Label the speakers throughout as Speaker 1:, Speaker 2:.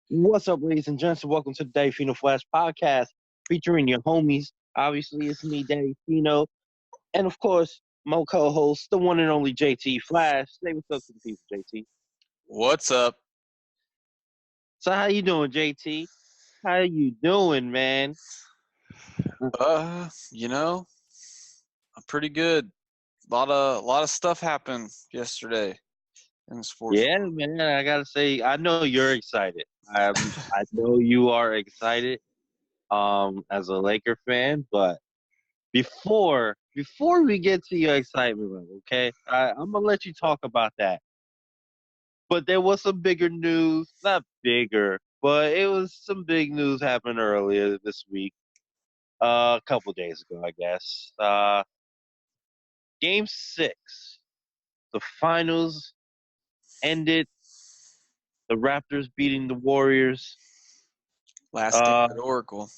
Speaker 1: What's up, ladies and gents? Welcome to the Fino Flash podcast featuring your homies. Obviously, it's me, Daddy Fino, and of course, my co-host, the one and only JT Flash. Say what's up to the people, JT.
Speaker 2: What's up?
Speaker 1: So, how you doing, JT? How you doing, man?
Speaker 2: You know, I'm pretty good. A lot of stuff happened yesterday in the sports
Speaker 1: Yeah,
Speaker 2: world.
Speaker 1: man. I gotta say, I know you're excited. I know you are excited. As a Laker fan, but before we get to your excitement level, okay, I'm gonna let you talk about that. But there was some bigger news, not bigger, but it was some big news happened earlier this week, a couple days ago, I guess. Game 6, the finals ended. The Raptors beating the Warriors.
Speaker 2: Last game
Speaker 1: Uh,
Speaker 2: at Oracle.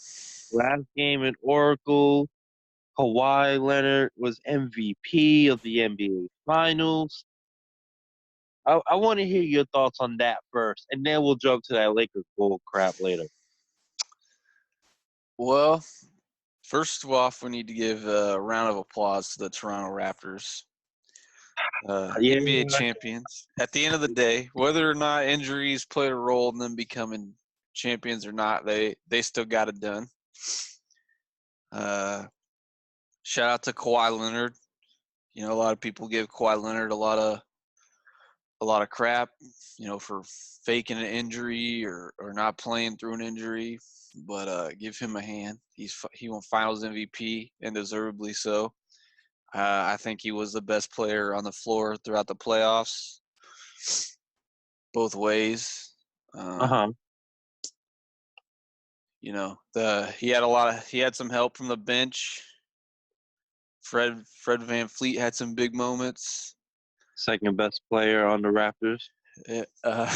Speaker 1: Last game at Oracle. Kawhi Leonard was MVP of the NBA Finals. I want to hear your thoughts on that first, and then we'll jump to that Lakers bull crap later.
Speaker 2: Well, first off, we need to give a round of applause to the Toronto Raptors,
Speaker 1: Yeah,
Speaker 2: NBA champions. At the end of the day, whether or not injuries played a role in them becoming champions or not, they still got it done. Uh, Shout out to Kawhi Leonard. You know, a lot of people give Kawhi Leonard a lot of crap, for faking an injury or not playing through an injury. But give him a hand. He won Finals MVP and deservedly so. I think he was the best player on the floor throughout the playoffs, both ways.
Speaker 1: uh
Speaker 2: Um,
Speaker 1: huh.
Speaker 2: he had some help from the bench. Fred Van Fleet had some big moments.
Speaker 1: Second best player on the Raptors.
Speaker 2: Uh,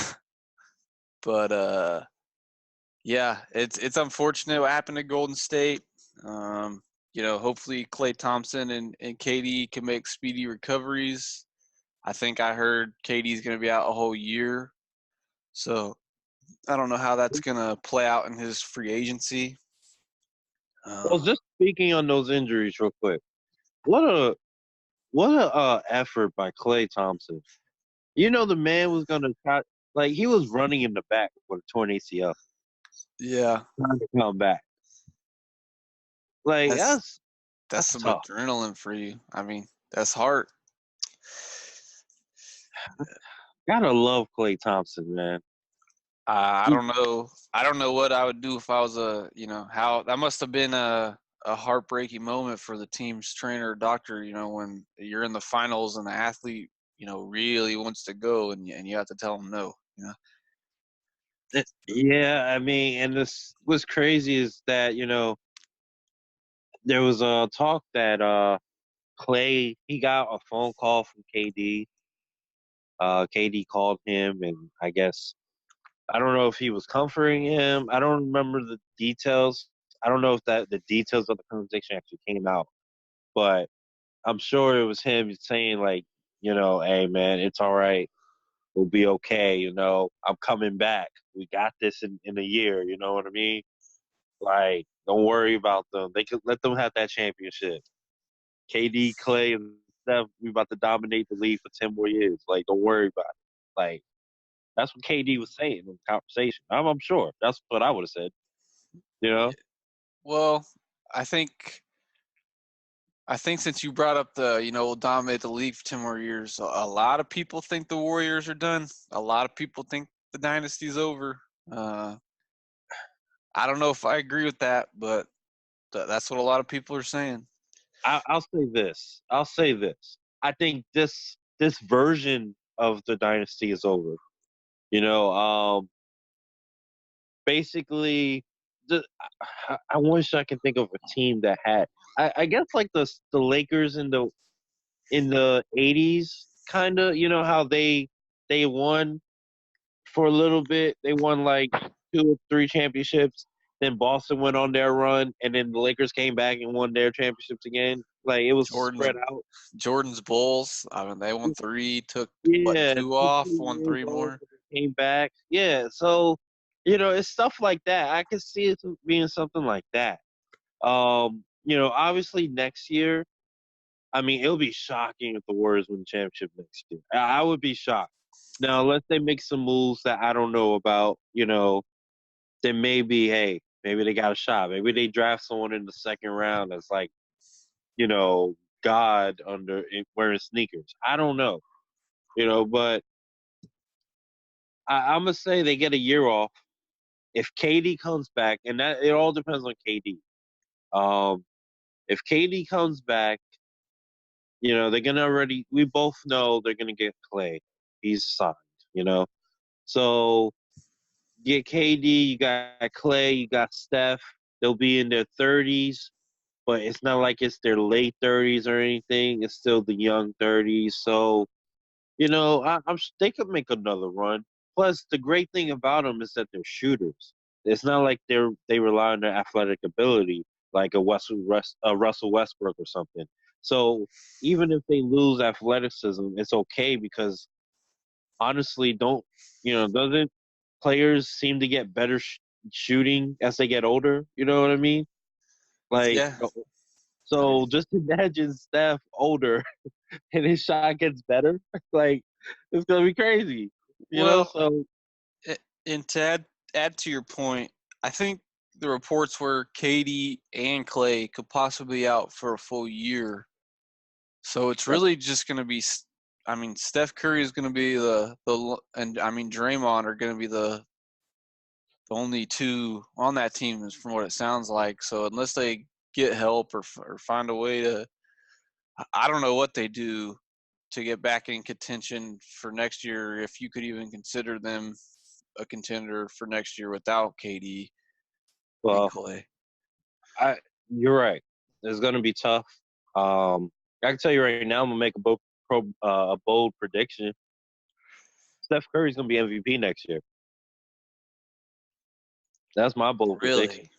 Speaker 2: but yeah, it's unfortunate what happened to Golden State. Hopefully Klay Thompson and KD can make speedy recoveries. I think I heard KD's going to be out a whole year, so I don't know how that's going to play out in his free agency.
Speaker 1: Well,
Speaker 2: Uh,
Speaker 1: just speaking on those injuries real quick. What a effort by Klay Thompson. You know the man was gonna try, like he was running in the back with a torn ACL,
Speaker 2: yeah,
Speaker 1: trying to come back. Like
Speaker 2: that's that's
Speaker 1: that's
Speaker 2: some
Speaker 1: tough.
Speaker 2: adrenaline for you. I mean, that's hard.
Speaker 1: Gotta love Klay Thompson, man.
Speaker 2: I don't know. I don't know what I would do if I was how that must have been a heartbreaking moment for the team's trainer or doctor. When you're in the finals and the athlete, really wants to go and you have to tell them no.
Speaker 1: Yeah, I mean, and this what's crazy is that there was a talk that Clay he got a phone call from KD. KD called him, and I guess I don't know if he was comforting him. I don't remember the details. I don't know if that the details of the conversation actually came out, but I'm sure it was him saying like, hey man, it's all right. We'll be okay. I'm coming back. We got this in a year. You know what I mean? Like, don't worry about them. They could let them have that championship. KD, Clay, and Steph, we about to dominate the league for 10 more years. Like, don't worry about it. Like, that's what KD was saying in the conversation. I'm sure that's what I would have said. You know?
Speaker 2: Well, I think I think since you brought up the we'll dominate the league for 10 more years, a lot of people think the Warriors are done. A lot of people think the dynasty's over. Uh, I don't know if I agree with that, but that's what a lot of people are saying.
Speaker 1: I'll say this. I'll say this. I think this version of the dynasty is over. You know, basically, I wish I could think of a team that had. I guess like the Lakers in the '80s, kind of. You know how they won for a little bit. They won like 2 or 3 championships. Then Boston went on their run, and then the Lakers came back and won their championships again. Like it was
Speaker 2: Jordan's
Speaker 1: spread out.
Speaker 2: Jordan's Bulls. I mean, they won three, took what
Speaker 1: Yeah,
Speaker 2: two
Speaker 1: took
Speaker 2: off,
Speaker 1: two
Speaker 2: won
Speaker 1: years
Speaker 2: three
Speaker 1: off,
Speaker 2: more.
Speaker 1: and came back. Yeah, so it's stuff like that. I could see it being something like that. Obviously next year, I mean, it'll be shocking if the Warriors win the championship next year. I would be shocked. Now, unless they make some moves that I don't know about, then maybe, hey, maybe they got a shot. Maybe they draft someone in the second round that's like, you know, God wearing sneakers. I don't know, but I'm gonna say they get a year off. If KD comes back, and that it all depends on KD. Um, if KD comes back, they're gonna already. We both know they're gonna get Clay. He's signed. You know, so get KD. You got Clay. You got Steph. They'll be in their 30s, but it's not like it's their late 30s or anything. It's still the young 30s. So they could make another run. Plus, the great thing about them is that they're shooters. It's not like they rely on their athletic ability like a Russell Westbrook or something. So even if they lose athleticism, it's okay because honestly, doesn't players seem to get better shooting as they get older? You know what I mean? Like,
Speaker 2: Yeah, I mean,
Speaker 1: so just imagine Steph older and his shot gets better. Like, it's gonna be crazy.
Speaker 2: well,
Speaker 1: So
Speaker 2: and to add to your point, I think the reports were Katie and Clay could possibly be out for a full year. So it's really just going to be, I mean, Steph Curry is going to be and I mean Draymond are going to be the only two on that team, is from what it sounds like. So unless they get help or find a way to, I don't know what they do to get back in contention for next year. If you could even consider them a contender for next year without KD and
Speaker 1: well,
Speaker 2: Clay.
Speaker 1: I you're right. It's gonna be tough. Um, I can tell you right now, I'm gonna make a bold prediction. Steph Curry's gonna be MVP next year. That's my bold prediction.
Speaker 2: Really?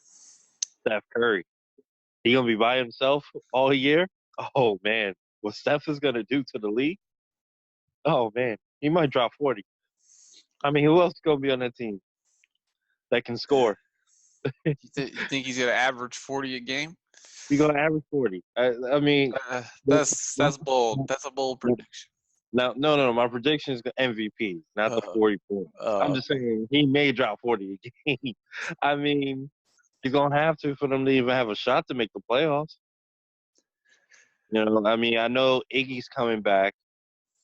Speaker 1: Steph Curry. He gonna be by himself all year. Oh man, what Steph is gonna do to the league? Oh man, he might drop 40. I mean, who else is gonna be on that team that can score?
Speaker 2: You think he's going to average 40 a game?
Speaker 1: He's gonna average 40. I mean,
Speaker 2: That's bold. That's a bold prediction.
Speaker 1: now, no. My prediction is MVP, not the
Speaker 2: Uh,
Speaker 1: 40 points. I'm just
Speaker 2: okay.
Speaker 1: saying he may drop 40 a game. I mean, he's gonna have to for them to even have a shot to make the playoffs. I mean, I know Iggy's coming back.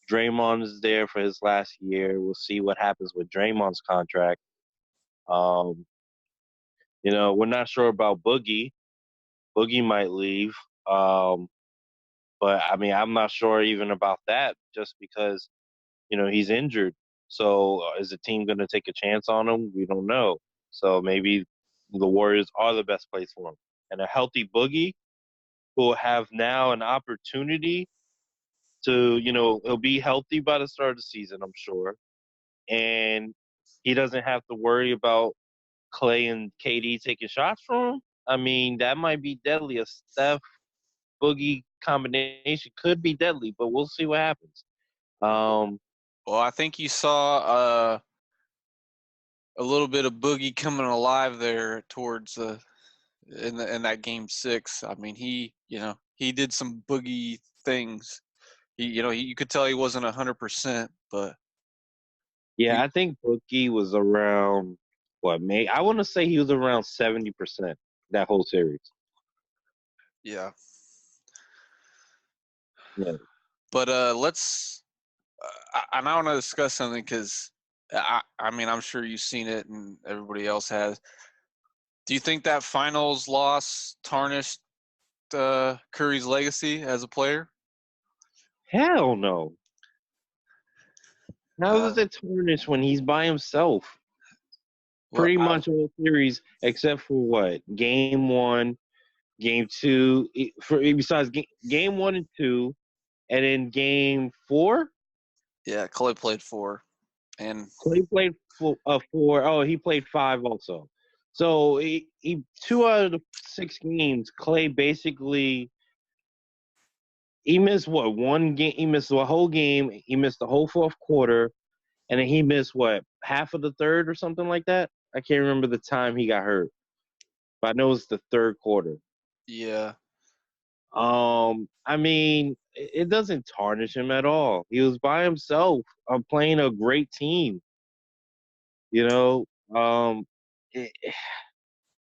Speaker 1: Draymond is there for his last year. We'll see what happens with Draymond's contract. Um, we're not sure about Boogie. Boogie might leave. Um, but I mean, I'm not sure even about that just because he's injured. So is the team going to take a chance on him? We don't know. So maybe the Warriors are the best place for him. And a healthy Boogie who will have now an opportunity to, he'll be healthy by the start of the season, I'm sure. And he doesn't have to worry about Clay and KD taking shots from him. I mean, that might be deadly. A Steph Boogie combination could be deadly, but we'll see what happens. Um,
Speaker 2: Well, I think you saw a little bit of Boogie coming alive there towards in that game 6. I mean, he did some Boogie things. You could tell he wasn't 100%, but
Speaker 1: yeah,
Speaker 2: he,
Speaker 1: I think Boogie was around what, May? I want to say he was around 70% that whole series.
Speaker 2: yeah.
Speaker 1: Yeah.
Speaker 2: But let's. And I want to discuss something because I mean, I'm sure you've seen it and everybody else has. Do you think that finals loss tarnished Curry's legacy as a player?
Speaker 1: Hell no. How
Speaker 2: Uh,
Speaker 1: is it tarnished when he's by himself?
Speaker 2: well,
Speaker 1: Pretty much all series except for what? Game one, game two. Besides game one and two, and then game four,
Speaker 2: yeah, Clay played 4, and
Speaker 1: Clay played four. Oh, he played five also. So he 2 out of the 6 games, Clay basically he missed what, one game? He missed the whole game. He missed the whole fourth quarter, and then he missed what, half of the third or something like that. I can't remember the time he got hurt, but I know it's the third quarter.
Speaker 2: Yeah.
Speaker 1: I mean, it doesn't tarnish him at all. He was by himself, playing a great team. You know, um, it,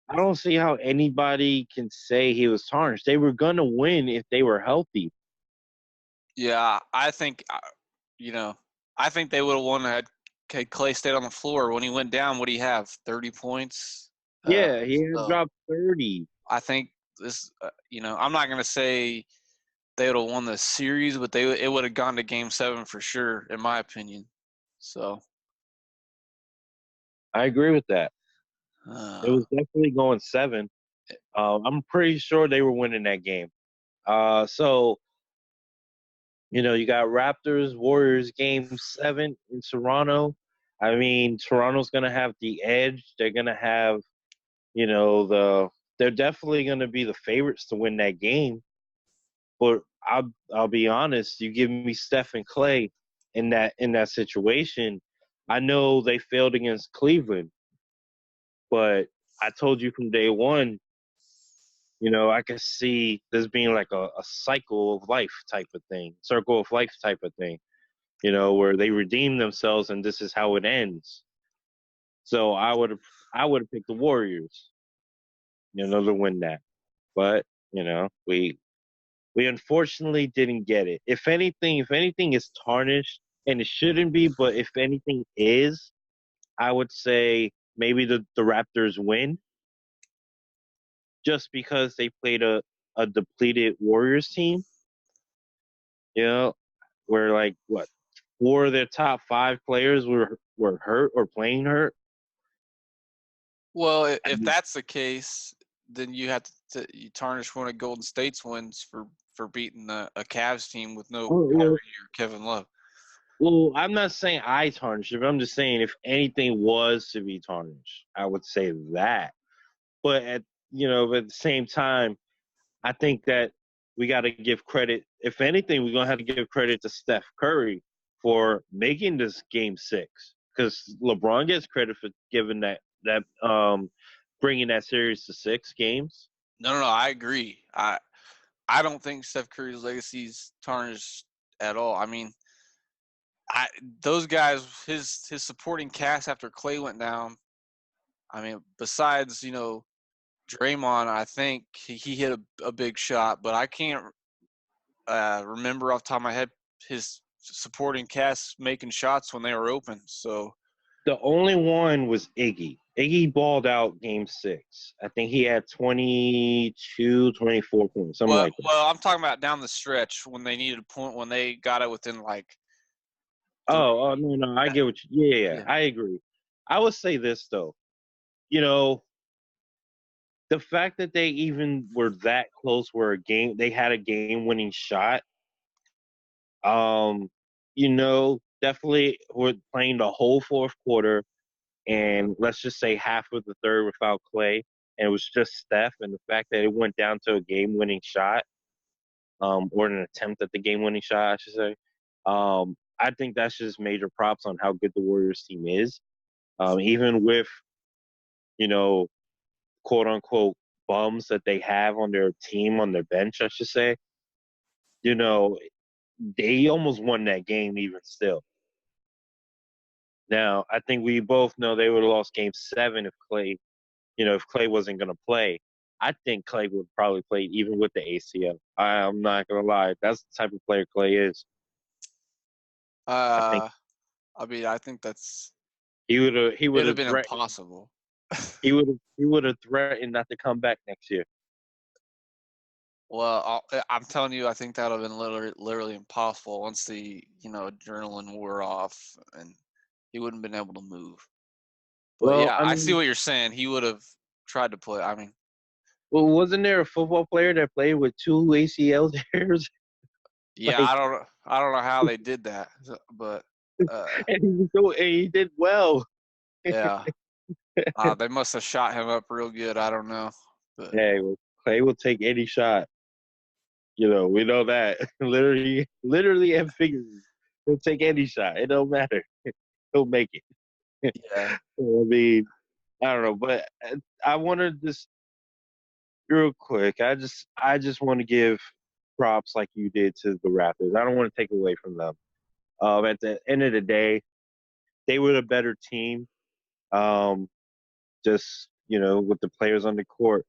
Speaker 1: I don't see how anybody can say he was tarnished. They were gonna win if they were healthy.
Speaker 2: Yeah, I think you know, I think they would have won had Clay stayed on the floor. When he went down, what do you have? 30 points. Uh,
Speaker 1: Yeah, he had
Speaker 2: so
Speaker 1: dropped 30.
Speaker 2: I think this. I'm not gonna say they would have won the series, but it would have gone to Game 7 for sure, in my opinion. So
Speaker 1: I agree with that. It
Speaker 2: uh,
Speaker 1: was definitely going 7. I'm pretty sure they were winning that game. So you got Raptors Warriors game 7 in Toronto. I mean, Toronto's gonna have the edge. They're gonna have, they're definitely gonna be the favorites to win that game. But I'll be honest, you give me Steph and Clay in that situation. I know they failed against Cleveland, but I told you from day one, I could see this being like a cycle of life type of thing, circle of life type of thing, where they redeem themselves and this is how it ends. So I would have picked the Warriors, to win that. But, we unfortunately didn't get it. If anything is tarnished, and it shouldn't be, but if anything is, I would say maybe the Raptors win just because they played a depleted Warriors team, you know, where like what 4 of their top 5 players were hurt or playing hurt.
Speaker 2: well,
Speaker 1: I
Speaker 2: if
Speaker 1: mean,
Speaker 2: that's the case, then you have you tarnish one of Golden State's wins for beating a Cavs team with no
Speaker 1: well, well,
Speaker 2: Kyrie or Kevin Love.
Speaker 1: well, I'm not saying I tarnished it, but I'm just saying if anything was to be tarnished, I would say that. But at the same time, I think that we got to give credit. If anything, we're gonna have to give credit to Steph Curry for making this game 6, because LeBron gets credit for giving that bringing that series to 6 games.
Speaker 2: No, I agree. I don't think Steph Curry's legacy's tarnished at all. I mean, those guys, his supporting cast after Clay went down. I mean, besides Draymond, I think he hit a big shot, but I can't remember off the top of my head his supporting cast making shots when they were open. So
Speaker 1: The only one was Iggy. Iggy balled out game 6. I think he had 22, 24 points, something
Speaker 2: well,
Speaker 1: like that.
Speaker 2: well, I'm talking about down the stretch when they needed a point when they got it within like three.
Speaker 1: Oh, no, no, I get what you. Yeah, yeah,
Speaker 2: Yeah.
Speaker 1: I agree. I would say this though, you know, the fact that they even were that close, where they had a game-winning shot. Definitely were playing the whole fourth quarter, and let's just say half of the third without Clay, and it was just Steph, and the fact that it went down to a game-winning shot, or an attempt at the game-winning shot, I should say. I think that's just major props on how good the Warriors team is. Even with you know, quote unquote bums that they have on their team, on their bench, I should say. You know, they almost won that game even still. Now, I think we both know they would have lost game 7 if Clay wasn't going to play. I think Clay would probably play even with the ACL. I'm not going to lie. That's the type of player Clay is. I think
Speaker 2: Uh, I mean, I think that's
Speaker 1: he would
Speaker 2: it'd have
Speaker 1: have
Speaker 2: been
Speaker 1: threatened
Speaker 2: impossible.
Speaker 1: he would have threatened not to come back next year.
Speaker 2: Well, I'm telling you, I think that would have been literally impossible once the adrenaline wore off and he wouldn't been able to move. But
Speaker 1: Well,
Speaker 2: yeah,
Speaker 1: I
Speaker 2: I see
Speaker 1: mean,
Speaker 2: what you're saying. He would have tried to play. I mean,
Speaker 1: wasn't there a football player that played with 2 ACL tears?
Speaker 2: yeah,
Speaker 1: Like,
Speaker 2: I don't know how they did that, but
Speaker 1: and he did well.
Speaker 2: yeah, they must have shot him up real good. I don't know, but
Speaker 1: Hey, well, Clay will take any shot. We know that. Literally and figuratively. He'll take any shot. It don't matter. He'll make it.
Speaker 2: yeah,
Speaker 1: I mean, I don't know, but I wanted this real quick. I just want to give props like you did to the Raptors. I don't want to take away from them. At the end of the day, they were the better team. Um, just with the players on the court,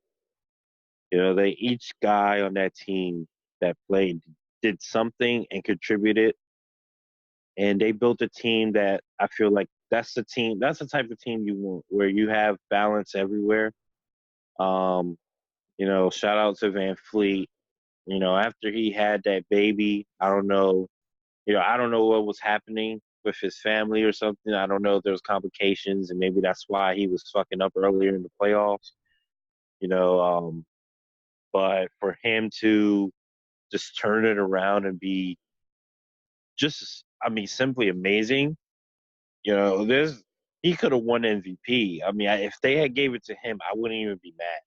Speaker 1: they each guy on that team that played did something and contributed, and they built a team that I feel like that's the team. That's the type of team you want, where you have balance everywhere. Um, shout out to Van Fleet. After he had that baby, I don't know. I don't know what was happening with his family or something. I don't know if there was complications, and maybe that's why he was fucking up earlier in the playoffs. You know, um, but for him to just turn it around and be just, I mean, simply amazing. There's he could have won MVP. I mean, if they had gave it to him, I wouldn't even be mad.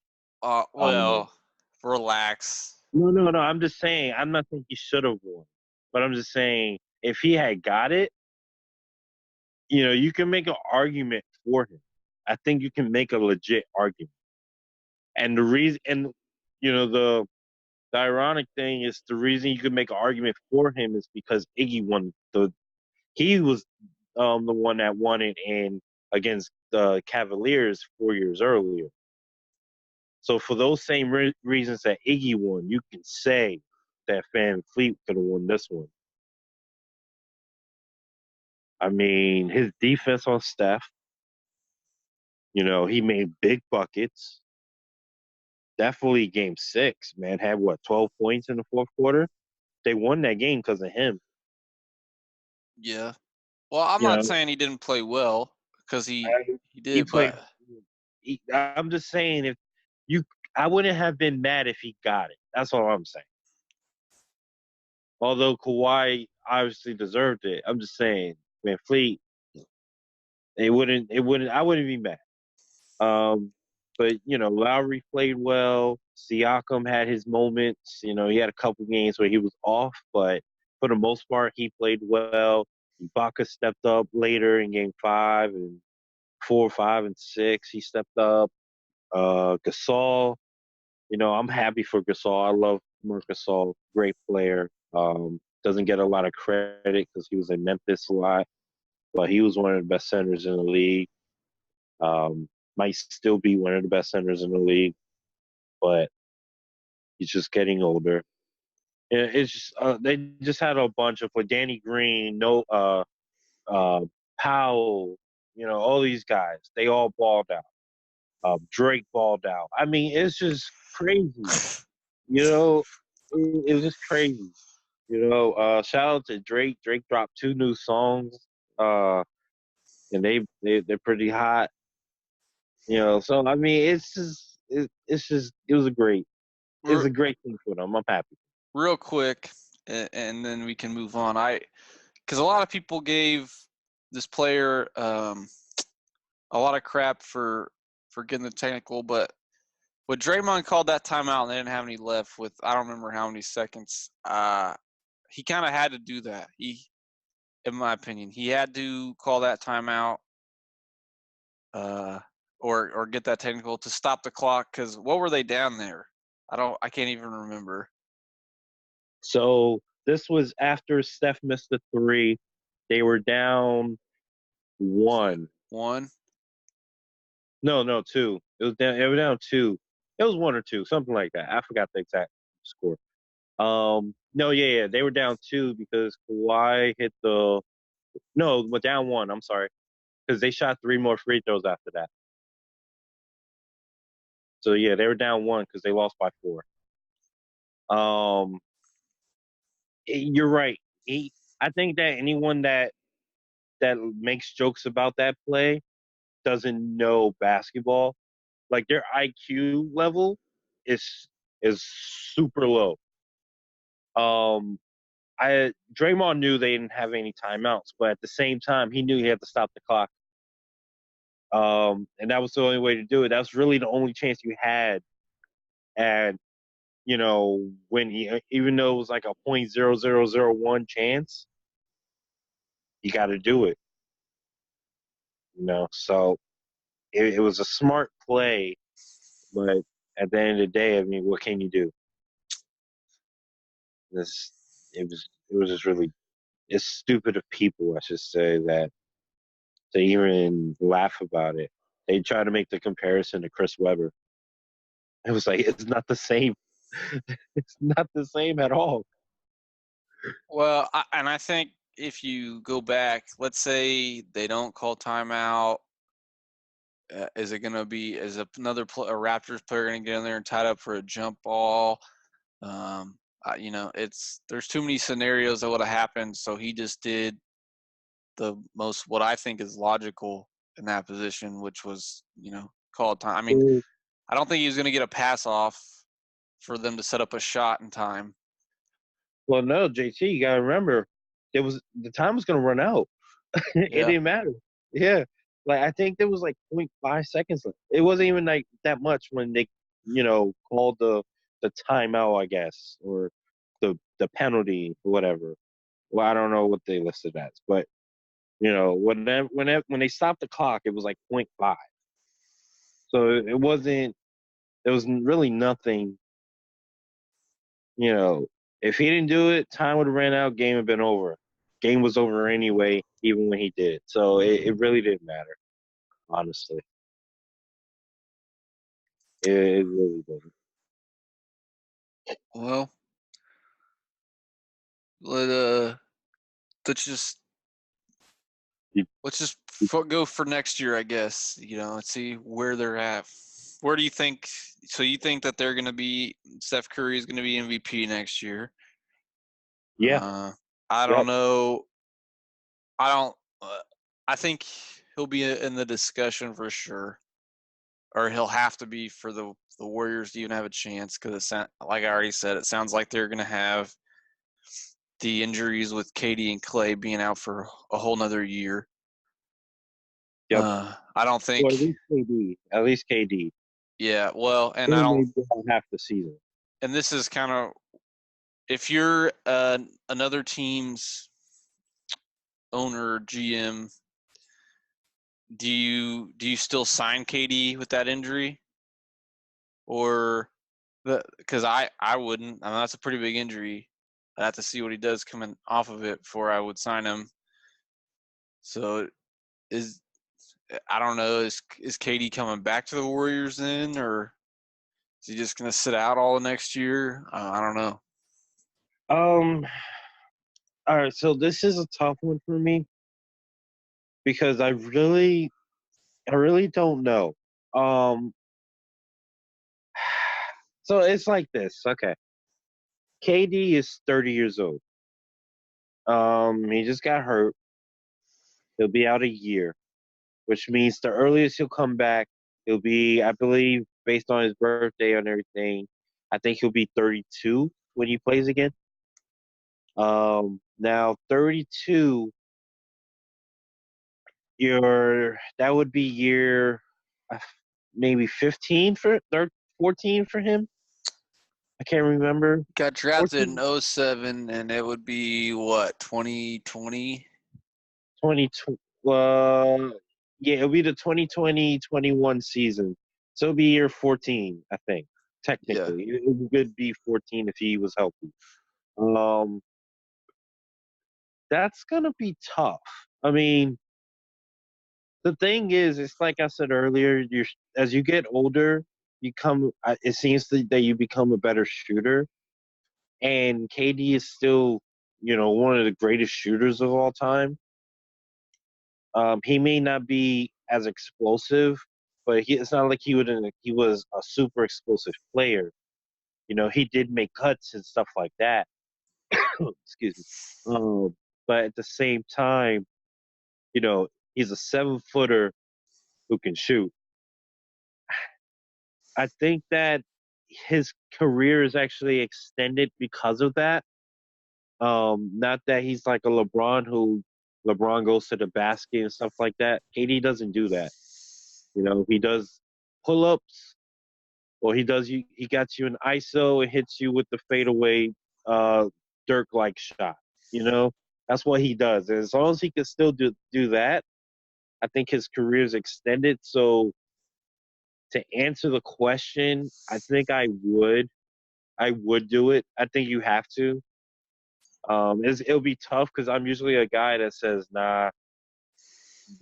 Speaker 1: Um,
Speaker 2: Well, relax.
Speaker 1: no, no, no. I'm just saying. I'm not saying he should have won, but I'm just saying if he had got it, you can make an argument for him. I think you can make a legit argument. And the reason, and the ironic thing is the reason you could make an argument for him is because Iggy won the. He was the one that won it in against the Cavaliers 4 years earlier. So for those same reasons that Iggy won, you can say that Van Fleet could have won this one. I mean, his defense on Steph, he made big buckets. Definitely game 6, man, had what, 12 points in the fourth quarter? They won that game because of him.
Speaker 2: Yeah. Well, I'm
Speaker 1: You
Speaker 2: not
Speaker 1: know,
Speaker 2: saying he didn't play well because he
Speaker 1: I-
Speaker 2: he
Speaker 1: he
Speaker 2: did,
Speaker 1: played.
Speaker 2: but
Speaker 1: I'm just saying, if you, I wouldn't have been mad if he got it. That's all I'm saying. Although Kawhi obviously deserved it, I'm just saying, Van Fleet, I wouldn't be mad. Um, but Lowry played well. Siakam had his moments. He had a couple games where he was off, but for the most part, he played well. Ibaka stepped up later in game 5 and 4, 5, and 6. He stepped up. Gasol, I'm happy for Gasol. I love Marc Gasol, great player. Doesn't get a lot of credit because he was in Memphis a lot, but he was one of the best centers in the league. Um, might still be one of the best centers in the league, but he's just getting older. It's just they just had a bunch of with Danny Green, no uh Powell, all these guys. They all balled out. Drake balled out. I mean, it's just crazy. You know, it was just crazy. Shout out to Drake. Drake dropped 2 new songs, uh, and they're pretty hot. So I mean, it was a great it's
Speaker 2: re-
Speaker 1: a great thing for them. I'm happy.
Speaker 2: real quick, and then we can move on. Because a lot of people gave this player a lot of crap for getting the technical, but when Draymond called that timeout and they didn't have any left with I don't remember how many seconds, he kind of had to do that. In my opinion, he had to call that timeout, uh, or get that technical to stop the clock. Because what were they down there? I can't even remember.
Speaker 1: So this was after Steph missed the three. They were down
Speaker 2: Was it
Speaker 1: one.
Speaker 2: one?
Speaker 1: No, no, two. It was down. It was down two. It was 1 or 2, something like that. I forgot the exact score. No, yeah, yeah, they were down 2 because Kawhi hit the no, but down 1. I'm sorry, because they shot 3 more free throws after that. So yeah, they were down 1 because they lost by 4. Um, you're right. I think that anyone that makes jokes about that play doesn't know basketball. Like their IQ level is super low. Um, I Draymond knew they didn't have any timeouts, but at the same time, he knew he had to stop the clock. And that was the only way to do it. That's really the only chance you had. And when even though it was like a 0.0001 chance, you got to do it. So it was a smart play, but at the end of the day, I mean, what can you do? This it was just really it's stupid of people, I should say, that to even laugh about it. They try to make the comparison to Chris Webber. It was like it's not the same. It's not the same at all.
Speaker 2: Well, and I think if you go back, let's say they don't call timeout. Is it going to be? Is a Raptors player going to get in there and tied up for a jump ball? There's too many scenarios that would have happened. So he just did the most what I think is logical in that position, which was call time. I mean, I don't think he was going to get a pass off for them to set up a shot in time.
Speaker 1: Well, no, JT, you gotta remember, the time was gonna run out. It
Speaker 2: Yeah.
Speaker 1: didn't matter. Yeah, like I think there was like point 0.5 seconds left. It wasn't even like that much when they, called the timeout, I guess, or the penalty, or whatever. Well, I don't know what they listed as, but when they stopped the clock, it was like point 0.5. So it wasn't. There was really nothing. You know, if he didn't do it, time would have ran out. Game had been over. Game was over anyway, even when he did. So it really didn't matter, honestly. It really didn't.
Speaker 2: Well, let uh, let's just
Speaker 1: You-
Speaker 2: go for next year, I guess. Let's see where they're at. Where do you think? So you think that they're going to be Steph Curry is going to be MVP next year?
Speaker 1: Yeah.
Speaker 2: I don't
Speaker 1: Yep.
Speaker 2: know. I don't. I think he'll be in the discussion for sure, or he'll have to be for the Warriors to even have a chance. Because like I already said, it sounds like they're going to have the injuries with Katie and Clay being out for a whole nother year.
Speaker 1: Yep.
Speaker 2: I don't
Speaker 1: Or at
Speaker 2: think.
Speaker 1: least KD. At least KD.
Speaker 2: Yeah, well, and I
Speaker 1: He
Speaker 2: don't.
Speaker 1: may go half the season.
Speaker 2: And this is kind of if you're another team's owner, GM, do you still sign KD with that injury, or because I wouldn't. I mean, that's a pretty big injury. I'd have to see what he does coming off of it before I would sign him. So is I don't know. Is KD coming back to the Warriors then, or is he just going to sit out all the next year? I don't know.
Speaker 1: Um. All right. So this is a tough one for me because I really don't know. Um. So it's like this. Okay. KD is 30 years old. He just got hurt. He'll be out a year, which means the earliest he'll come back, he'll be, I believe, based on his birthday and everything, I think he'll be 32 when he plays again. Now 32, that would be year uh, maybe 15 for 14 for him. I can't remember.
Speaker 2: Got drafted in
Speaker 1: 14,
Speaker 2: '07, and it would be what 2020.
Speaker 1: 20, yeah, it'll be the 2020-21 season. So it'll be year 14, I think.
Speaker 2: Yeah.
Speaker 1: Technically, it would be 14 if he was healthy. Um, that's gonna be tough. I mean, the thing is, it's like I said earlier. As you get older, it seems that you become a better shooter, and KD is still, one of the greatest shooters of all time. He may not be as explosive, but it's not like he was a super explosive player. He did make cuts and stuff like that. Excuse me. But at the same time, you know, he's a 7-footer who can shoot. I think that his career is actually extended because of that. Not that he's like a LeBron goes to the basket and stuff like that. KD doesn't do that. He does pull ups, or he got you an ISO and hits you with the fadeaway uh Dirk like shot. You know? That's what he does. And as long as he can still do that, I think his career is extended. So To answer the question, I think I would. I would do it. I think you have to. It'll be tough because I'm usually a guy that says, "Nah,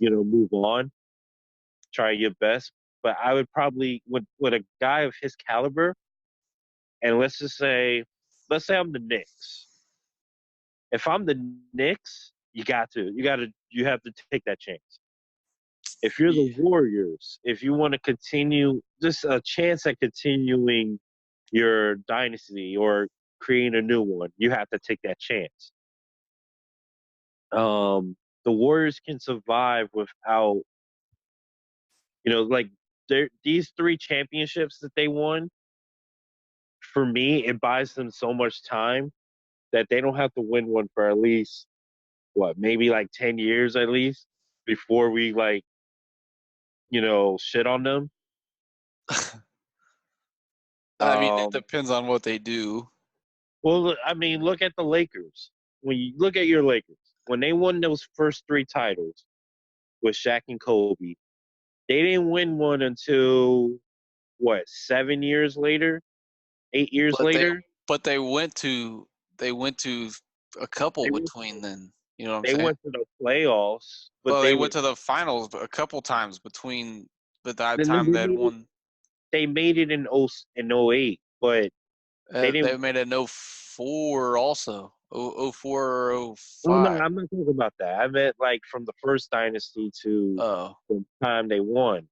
Speaker 1: move on, try your best." But I would probably with a guy of his caliber, and let's say I'm the Knicks. If I'm the Knicks, you have to take that chance. If you're the
Speaker 2: Yeah.
Speaker 1: Warriors, if you want to continue, just a chance at continuing your dynasty or creating a new one, you have to take that chance. The Warriors can survive without, like these three championships that they won. For me, it buys them so much time that they don't have to win one for at least maybe like 10 years at least before we shit on them.
Speaker 2: I mean, it
Speaker 1: Um,
Speaker 2: depends on what they do.
Speaker 1: well, I mean, look at the Lakers. When you look at your Lakers, when they won those first three titles with Shaq and Kobe, they didn't win one until 7 years later, 8 years
Speaker 2: But they
Speaker 1: later.
Speaker 2: but they went to a couple
Speaker 1: They went,
Speaker 2: between then. You know what I'm
Speaker 1: they
Speaker 2: saying?
Speaker 1: went to the playoffs, but
Speaker 2: Well, they
Speaker 1: they
Speaker 2: went
Speaker 1: were
Speaker 2: to the finals a couple times between the
Speaker 1: then
Speaker 2: time
Speaker 1: they
Speaker 2: they had
Speaker 1: made it.
Speaker 2: won.
Speaker 1: They made it in 08, but they
Speaker 2: They
Speaker 1: didn't.
Speaker 2: made a no 4 also. 04 or oh
Speaker 1: Oh no,
Speaker 2: 05.
Speaker 1: I'm not talking about that. I meant like from the first dynasty to
Speaker 2: Oh,
Speaker 1: the time they won.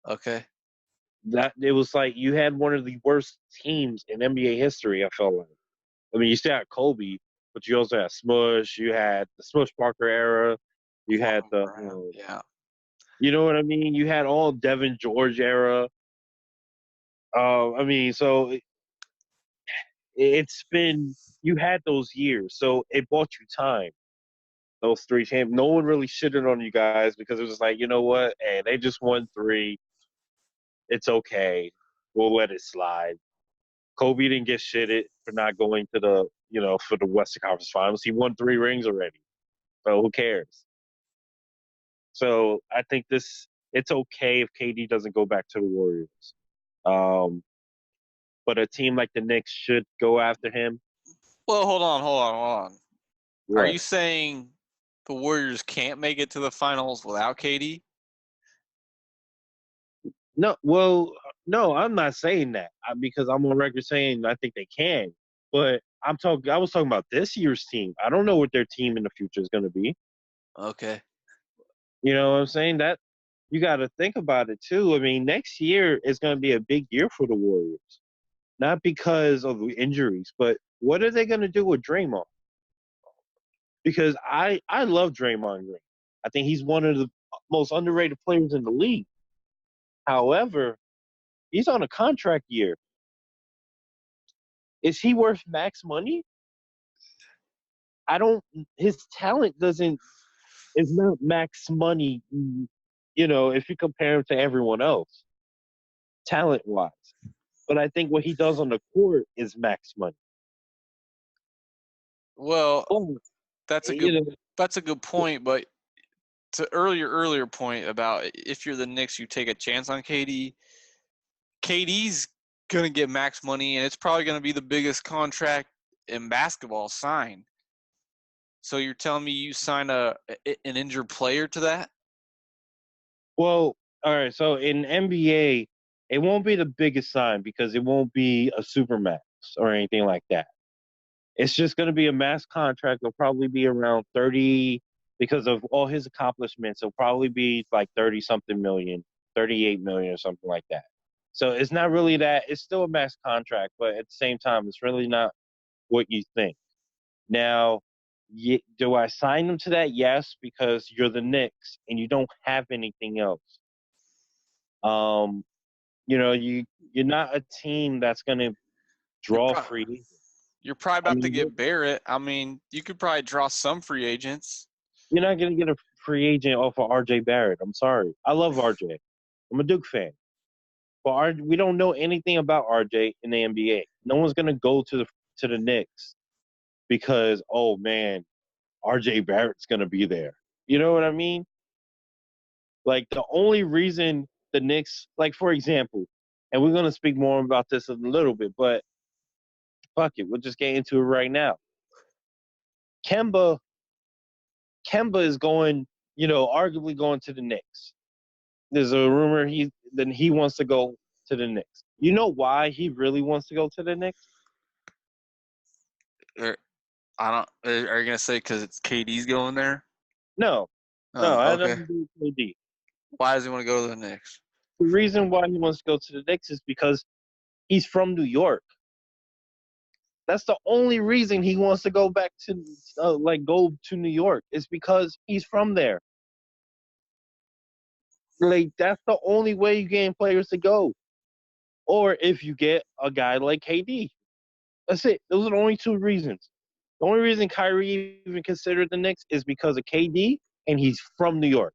Speaker 2: okay.
Speaker 1: That it was like you had one of the worst teams in NBA history. I felt like. I mean, you still had Kobe, but you also had Smush. You had the Smush Parker era. You had
Speaker 2: Kwame
Speaker 1: the,
Speaker 2: Brown. Yeah.
Speaker 1: you know what I mean. You had all Devin George era. I mean, so it's been you had those years, so it bought you time. Those three champ. No one really shitted on you guys because it was just like, you know what? Hey, they just won three. It's okay. We'll let it slide. Kobe didn't get shitted for not going to for the Western Conference Finals. He won three rings already. So who cares? So I think it's okay if KD doesn't go back to the Warriors. Um, but a team like the Knicks should go after him.
Speaker 2: Well, hold on. Are
Speaker 1: What?
Speaker 2: you saying the Warriors can't make it to the finals without KD?
Speaker 1: No, well, no, I'm not saying that because I'm on record saying I think they can. But I was talking about this year's team. I don't know what their team in the future is going to be.
Speaker 2: Okay.
Speaker 1: You know what I'm saying? That you got to think about it too. I mean, next year is going to be a big year for the Warriors, not because of the injuries, but what are they going to do with Draymond? Because I love Draymond Green. I think he's one of the most underrated players in the league. However, he's on a contract year. Is he worth max money? I don't. His talent doesn't is not max money. If you compare him to everyone else, talent wise. But I think what he does on the court is max money.
Speaker 2: Well,
Speaker 1: Oh,
Speaker 2: that's a
Speaker 1: you
Speaker 2: good
Speaker 1: know,
Speaker 2: that's a good point, but to earlier point about if you're the Knicks, you take a chance on KD. KD's gonna get max money, and it's probably gonna be the biggest contract in basketball signed. So you're telling me you sign an injured player to that?
Speaker 1: well, all right. So in NBA, it won't be the biggest sign because it won't be a super max or anything like that. It's just going to be a max contract. It'll probably be around 30 because of all his accomplishments. It'll probably be like 30 something million, 38 million or something like that. So it's not really that. It's still a max contract, but at the same time, it's really not what you think. Now, do I sign them to that? Yes, because you're the Knicks and you don't have anything else. Um, you're not a team that's going to
Speaker 2: You're
Speaker 1: draw
Speaker 2: probably
Speaker 1: free agents.
Speaker 2: you're probably
Speaker 1: I
Speaker 2: about to
Speaker 1: mean,
Speaker 2: get Barrett. I mean, you could probably draw some free agents.
Speaker 1: you're not going to get a free agent off of RJ Barrett. I'm sorry. I love RJ. I'm a Duke fan. But we don't know anything about RJ in the NBA. No one's going to go to the Knicks because, oh man, RJ Barrett's going to be there. You know what I mean? Like the only reason the Knicks, like for example, and we're gonna speak more about this in a little bit, but fuck it, we'll just get into it right now. Kemba, Kemba is going, arguably going to the Knicks. There's a rumor he wants to go to the Knicks. You know why he really wants to go to the Knicks?
Speaker 2: I don't. Are you gonna say because it's KD's going there?
Speaker 1: No, no, I
Speaker 2: Okay.
Speaker 1: don't do KD.
Speaker 2: Why does he want to go to the Knicks?
Speaker 1: The reason why he wants to go to the Knicks is because he's from New York. That's the only reason he wants to go back to go to New York is because he's from there. Like that's the only way you get players to go. Or if you get a guy like KD. That's it. Those are the only two reasons. The only reason Kyrie even considered the Knicks is because of KD and he's from New York.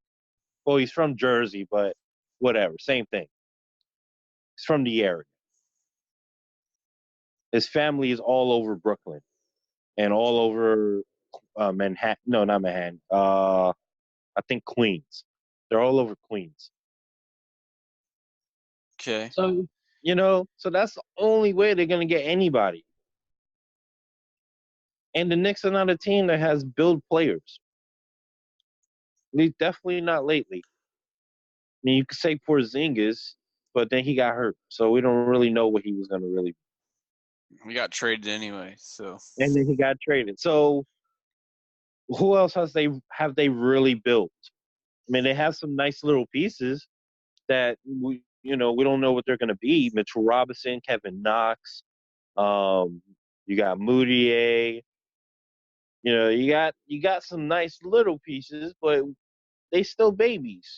Speaker 1: Well, he's from Jersey, but whatever, same thing. He's from the area. His family is all over Brooklyn and all over Manhattan. No, not Manhattan. I think Queens. They're all over Queens.
Speaker 2: Okay.
Speaker 1: So, so that's the only way they're going to get anybody. And the Knicks are not a team that has build players. At least definitely not lately. I mean, you could say Porzingis, but then he got hurt. So we don't really know what he was going to really be.
Speaker 2: We got traded anyway, so.
Speaker 1: And then he got traded. So who else have they really built? I mean, they have some nice little pieces that we don't know what they're going to be. Mitchell Robinson, Kevin Knox, you got Moutier. You got some nice little pieces, but they still babies.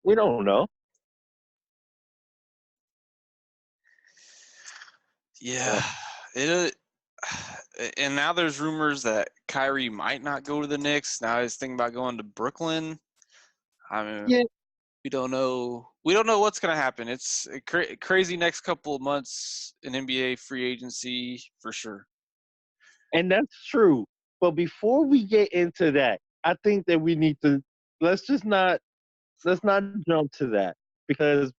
Speaker 1: We don't know.
Speaker 2: Yeah, it. And now there's rumors that Kyrie might not go to the Knicks. Now he's thinking about going to Brooklyn. I mean,
Speaker 1: Yeah,
Speaker 2: we don't know. We don't know what's going to happen. It's a crazy next couple of months in NBA free agency for sure.
Speaker 1: and that's true. But before we get into that, I think that we need to let's just not let's not jump to that because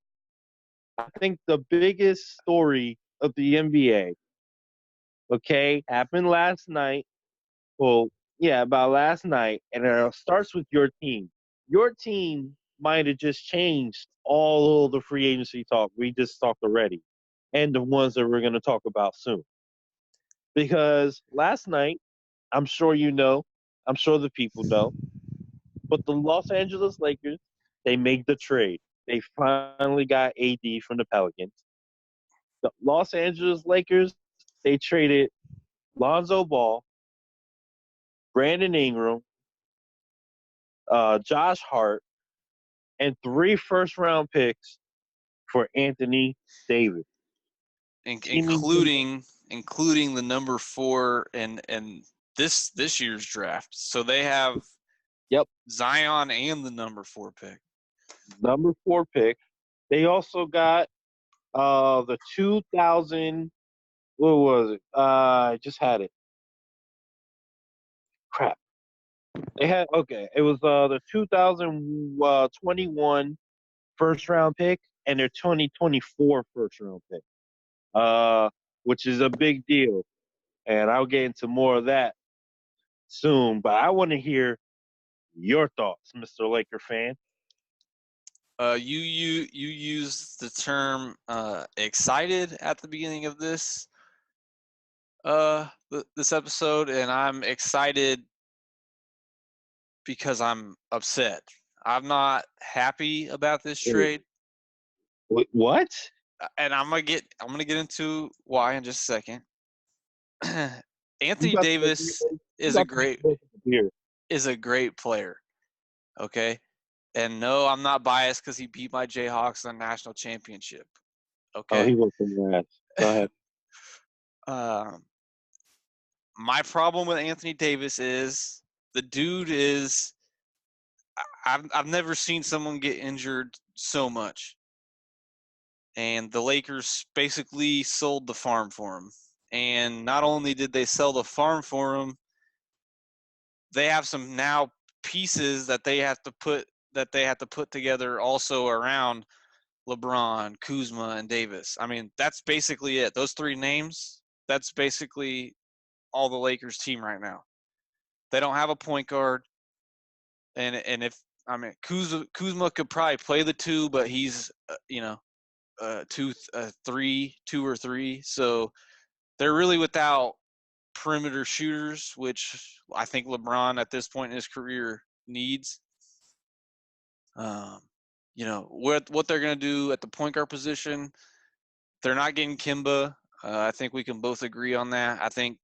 Speaker 1: I think the biggest story of the NBA, okay, happened last night. Well, yeah, about last night, and it starts with your team. Your team might have just changed all of the free agency talk we just talked already, and the ones that we're going to talk about soon. Because last night, I'm sure you know, I'm sure the people know, but the Los Angeles Lakers, they made the trade. They finally got AD from the Pelicans. The Los Angeles Lakers, they traded Lonzo Ball, Brandon Ingram, Josh Hart, and 3 first-round picks for Anthony Davis. Seemingly,
Speaker 2: including the number 4 and this year's draft. So they have
Speaker 1: yep,
Speaker 2: Zion and the number 4 pick.
Speaker 1: number 4 pick. They also got the 2000. What was it? I just had it. Crap. They had okay. It was the 2021 first round pick and their 2024 first round pick. Which is a big deal, and I'll get into more of that soon. But I want to hear your thoughts, Mr. Laker fan.
Speaker 2: You used the term excited at the beginning of this this episode, and I'm excited because I'm upset. I'm not happy about this trade,
Speaker 1: What?
Speaker 2: and I'm gonna get into why in just a second.
Speaker 1: You
Speaker 2: Anthony
Speaker 1: got to
Speaker 2: Davis
Speaker 1: you
Speaker 2: is a
Speaker 1: got to
Speaker 2: great
Speaker 1: here.
Speaker 2: player. Okay, and no, I'm not biased because he beat my Jayhawks in the national championship.
Speaker 1: Oh,
Speaker 2: Okay.
Speaker 1: he was from your ass. Go ahead.
Speaker 2: My problem with Anthony Davis is the dude is I've never seen someone get injured so much. And the Lakers basically sold the farm for him. And not only did they sell the farm for him, they have some now pieces that they have to put that they have to put together also around LeBron, Kuzma, and Davis. I mean, that's basically it. Those three names, that's basically all the Lakers team right now. They don't have a point guard, and if I mean Kuzma could probably play the two, but he's two or three. So they're really without perimeter shooters, which I think LeBron at this point in his career needs. Um, what they're going to do at the point guard position. They're not getting Kimba. I think we can both agree on that. I think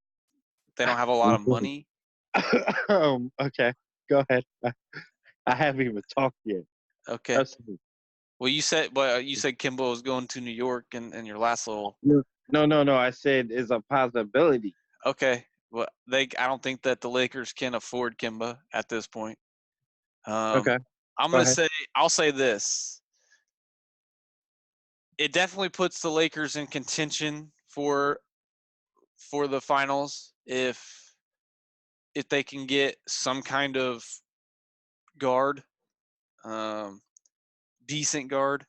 Speaker 2: they don't have a lot of money.
Speaker 1: Okay, go ahead. I haven't even talked yet.
Speaker 2: Okay.
Speaker 1: Trust me.
Speaker 2: Well, you said Kimba was going to New York in your last little.
Speaker 1: No. I said is a possibility.
Speaker 2: Okay. Well, I don't think that the Lakers can afford Kimba at this point. Um,
Speaker 1: Okay,
Speaker 2: I'm
Speaker 1: go
Speaker 2: gonna
Speaker 1: ahead.
Speaker 2: say I'll say this. It definitely puts the Lakers in contention for the finals if they can get some kind of guard, um, decent guard.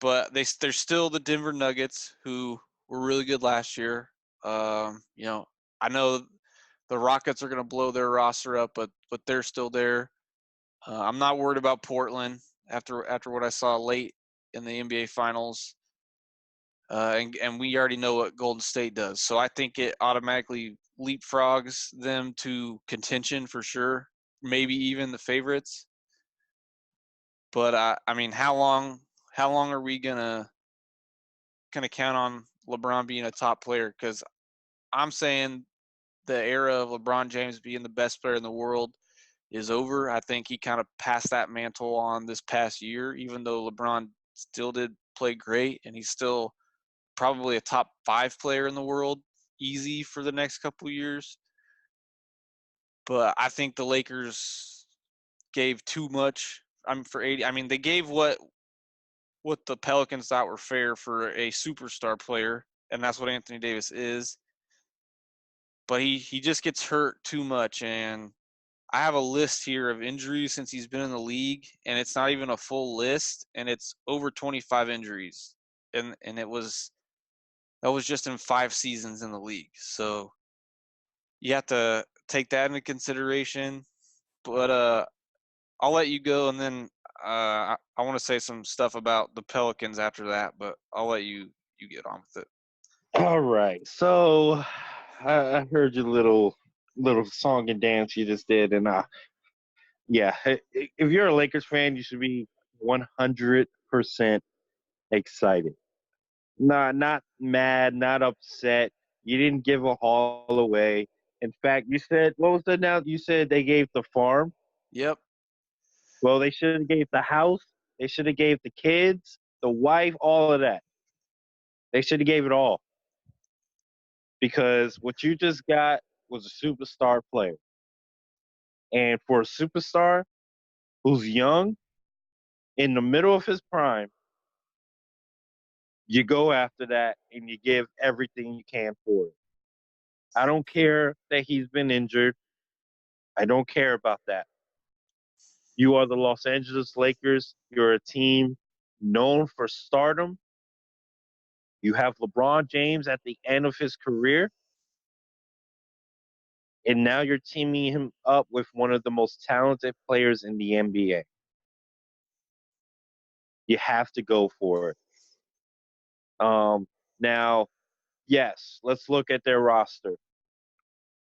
Speaker 2: But they're still the Denver Nuggets, who were really good last year. I know the Rockets are going to blow their roster up, but they're still there. I'm not worried about Portland after what I saw late in the NBA Finals, and we already know what Golden State does. So I think it automatically leapfrogs them to contention for sure, maybe even the favorites. But I mean, how long are we gonna count on LeBron being a top player? Because I'm saying the era of LeBron James being the best player in the world is over. I think he kind of passed that mantle on this past year, even though LeBron still did play great and he's still probably a top 5 player in the world, easy for the next couple of years. But I think the Lakers gave too much. For 80. I mean, they gave what the Pelicans thought were fair for a superstar player, and that's what Anthony Davis is. But he just gets hurt too much, and I have a list here of injuries since he's been in the league, and it's not even a full list, and it's over 25 injuries, and that was just in 5 seasons in the league. So you have to take that into consideration. But I'll let you go, and then I want to say some stuff about the Pelicans after that. But I'll let you get on with it.
Speaker 1: All right. So I heard your little song and dance you just did, and yeah, if you're a Lakers fan, you should be 100% excited. Not mad, not upset. You didn't give a haul away. In fact, you said what was that now? You said they gave the farm.
Speaker 2: Yep.
Speaker 1: Well, they should have gave the house. They should have gave the kids, the wife, all of that. They should have gave it all because what you just got was a superstar player. And for a superstar who's young, in the middle of his prime, you go after that and you give everything you can for it. I don't care that he's been injured. I don't care about that. You are the Los Angeles Lakers. You're a team known for stardom. You have LeBron James at the end of his career, and now you're teaming him up with one of the most talented players in the NBA. You have to go for it. Um, Now, yes, let's look at their roster.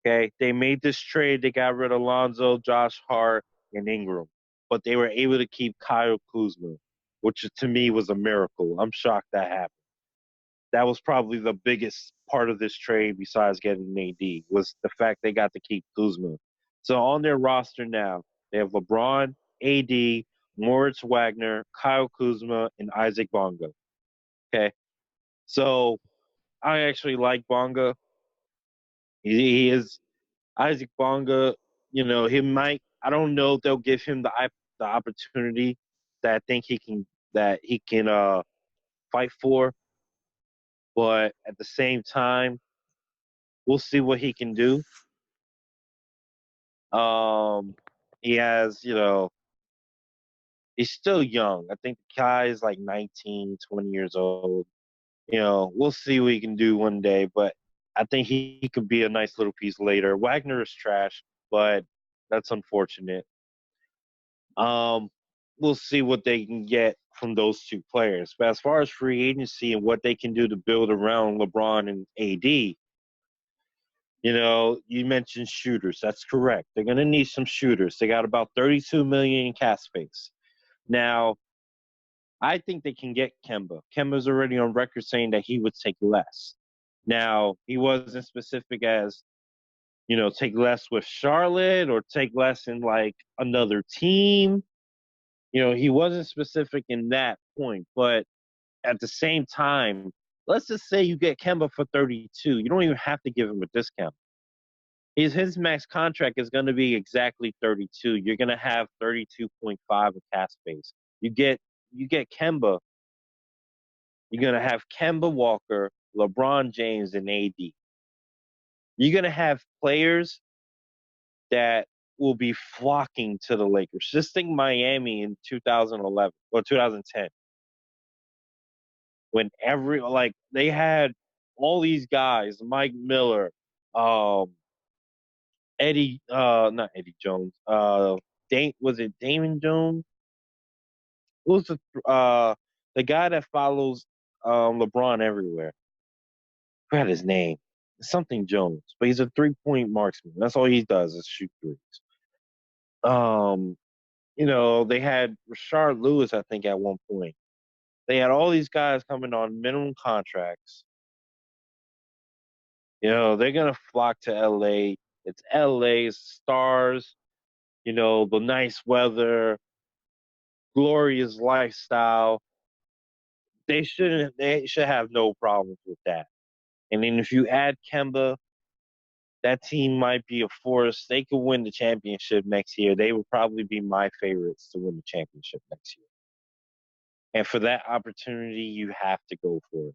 Speaker 1: Okay, they made this trade. They got rid of Lonzo, Josh Hart, and Ingram, but they were able to keep Kyle Kuzma, which to me was a miracle. I'm shocked that happened. That was probably the biggest part of this trade, besides getting AD, was the fact they got to keep Kuzma. So on their roster now, they have LeBron, AD, Moritz Wagner, Kyle Kuzma, and Isaac Bonga. Okay, so I actually like Bonga. He is Isaac Bonga, he might. I don't know if they'll give him the opportunity that I think he can fight for, but at the same time, we'll see what he can do. Um, he has He's still young. I think the guy is like 19, 20 years old. We'll see what he can do one day, but I think he could be a nice little piece later. Wagner is trash, but that's unfortunate. Um, we'll see what they can get from those two players. But as far as free agency and what they can do to build around LeBron and AD, you mentioned shooters. That's correct. They're going to need some shooters. They got about 32 million in cap space. Now, I think they can get Kemba. Kemba's already on record saying that he would take less. Now, he wasn't specific as, take less with Charlotte or take less in like another team. He wasn't specific in that point, but at the same time, let's just say you get Kemba for 32. You don't even have to give him a discount. His max contract is going to be exactly 32. You're going to have 32.5 of cap space. You get Kemba, you're going to have Kemba Walker, LeBron James, and AD. You're going to have players that will be flocking to the Lakers. Just think Miami in 2011 or 2010 when they had all these guys, Mike Miller, um, not Eddie Jones, was it Damon Jones? Who's the guy that follows LeBron everywhere? I forgot his name. Something Jones, but he's a 3-point marksman. That's all he does is shoot threes. Um, they had Rashard Lewis, I think, at one point. They had all these guys coming on minimum contracts. They're gonna flock to LA. It's LA's stars, the nice weather, glorious lifestyle. They should have no problems with that. And then if you add Kemba, that team might be a force. They could win the championship next year. They would probably be my favorites to win the championship next year. And for that opportunity, you have to go for it.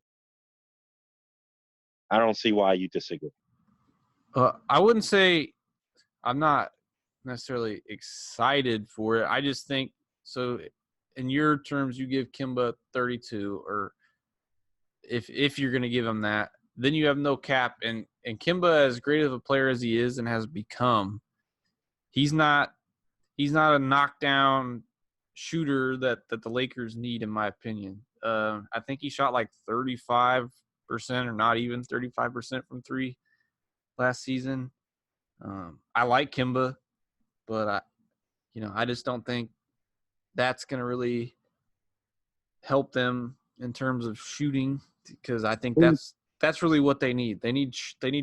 Speaker 1: I don't see why you disagree.
Speaker 2: I wouldn't say I'm not necessarily excited for it. I just think so. In your terms, you give Kimba 32, or if you're going to give him that, then you have no cap. And Kimba, as great of a player as he is and has become, he's not a knockdown shooter that the Lakers need, in my opinion. I think he shot like 35% or not even 35% from three last season. I like Kimba, but I just don't think that's going to really help them in terms of shooting, because I think that's really what they need. They need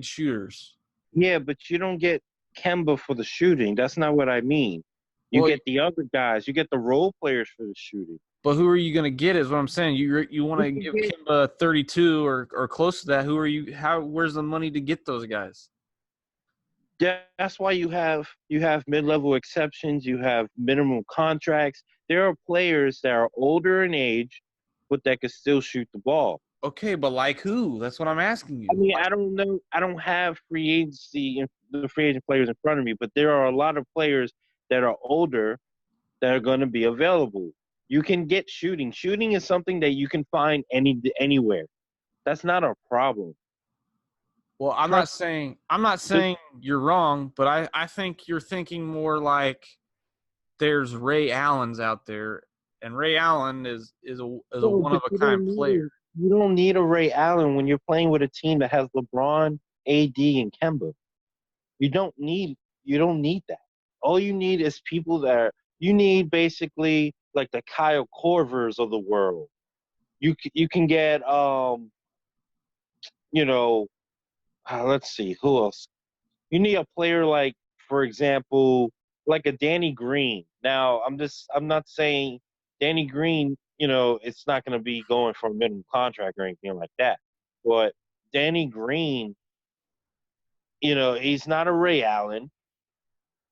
Speaker 2: shooters.
Speaker 1: Yeah, but you don't get Kemba for the shooting. That's not what I mean. You
Speaker 2: Well,
Speaker 1: get the other guys. You get the role players for the shooting.
Speaker 2: but who are you going to get? Is what I'm saying. You want to give Kimba 32 or close to that? Who are you? Where's the money to get those guys?
Speaker 1: That's why you have mid-level exceptions. You have minimum contracts. There are players that are older in age, but that can still shoot the ball.
Speaker 2: Okay, but like who? That's what I'm asking
Speaker 1: I
Speaker 2: you.
Speaker 1: mean, I don't know. I don't have free agency and the free agent players in front of me, but there are a lot of players that are older that are going to be available. You can get shooting. Shooting is something that you can find anywhere. That's not a problem.
Speaker 2: Well,
Speaker 1: Trust.
Speaker 2: I'm not saying you're wrong, but I think you're thinking more like there's Ray Allen's out there, and Ray Allen is a
Speaker 1: No,
Speaker 2: one
Speaker 1: but
Speaker 2: of a kind player.
Speaker 1: you don't need a Ray Allen when you're playing with a team that has LeBron, AD, and Kemba. You don't need that. All you need is people you need basically like the Kyle Korvers of the world. You can get you know let's see who else. You need a player like, for example, like a Danny Green. Now I'm not saying Danny Green, it's not going to be going for a minimum contract or anything like that. But Danny Green, he's not a Ray Allen,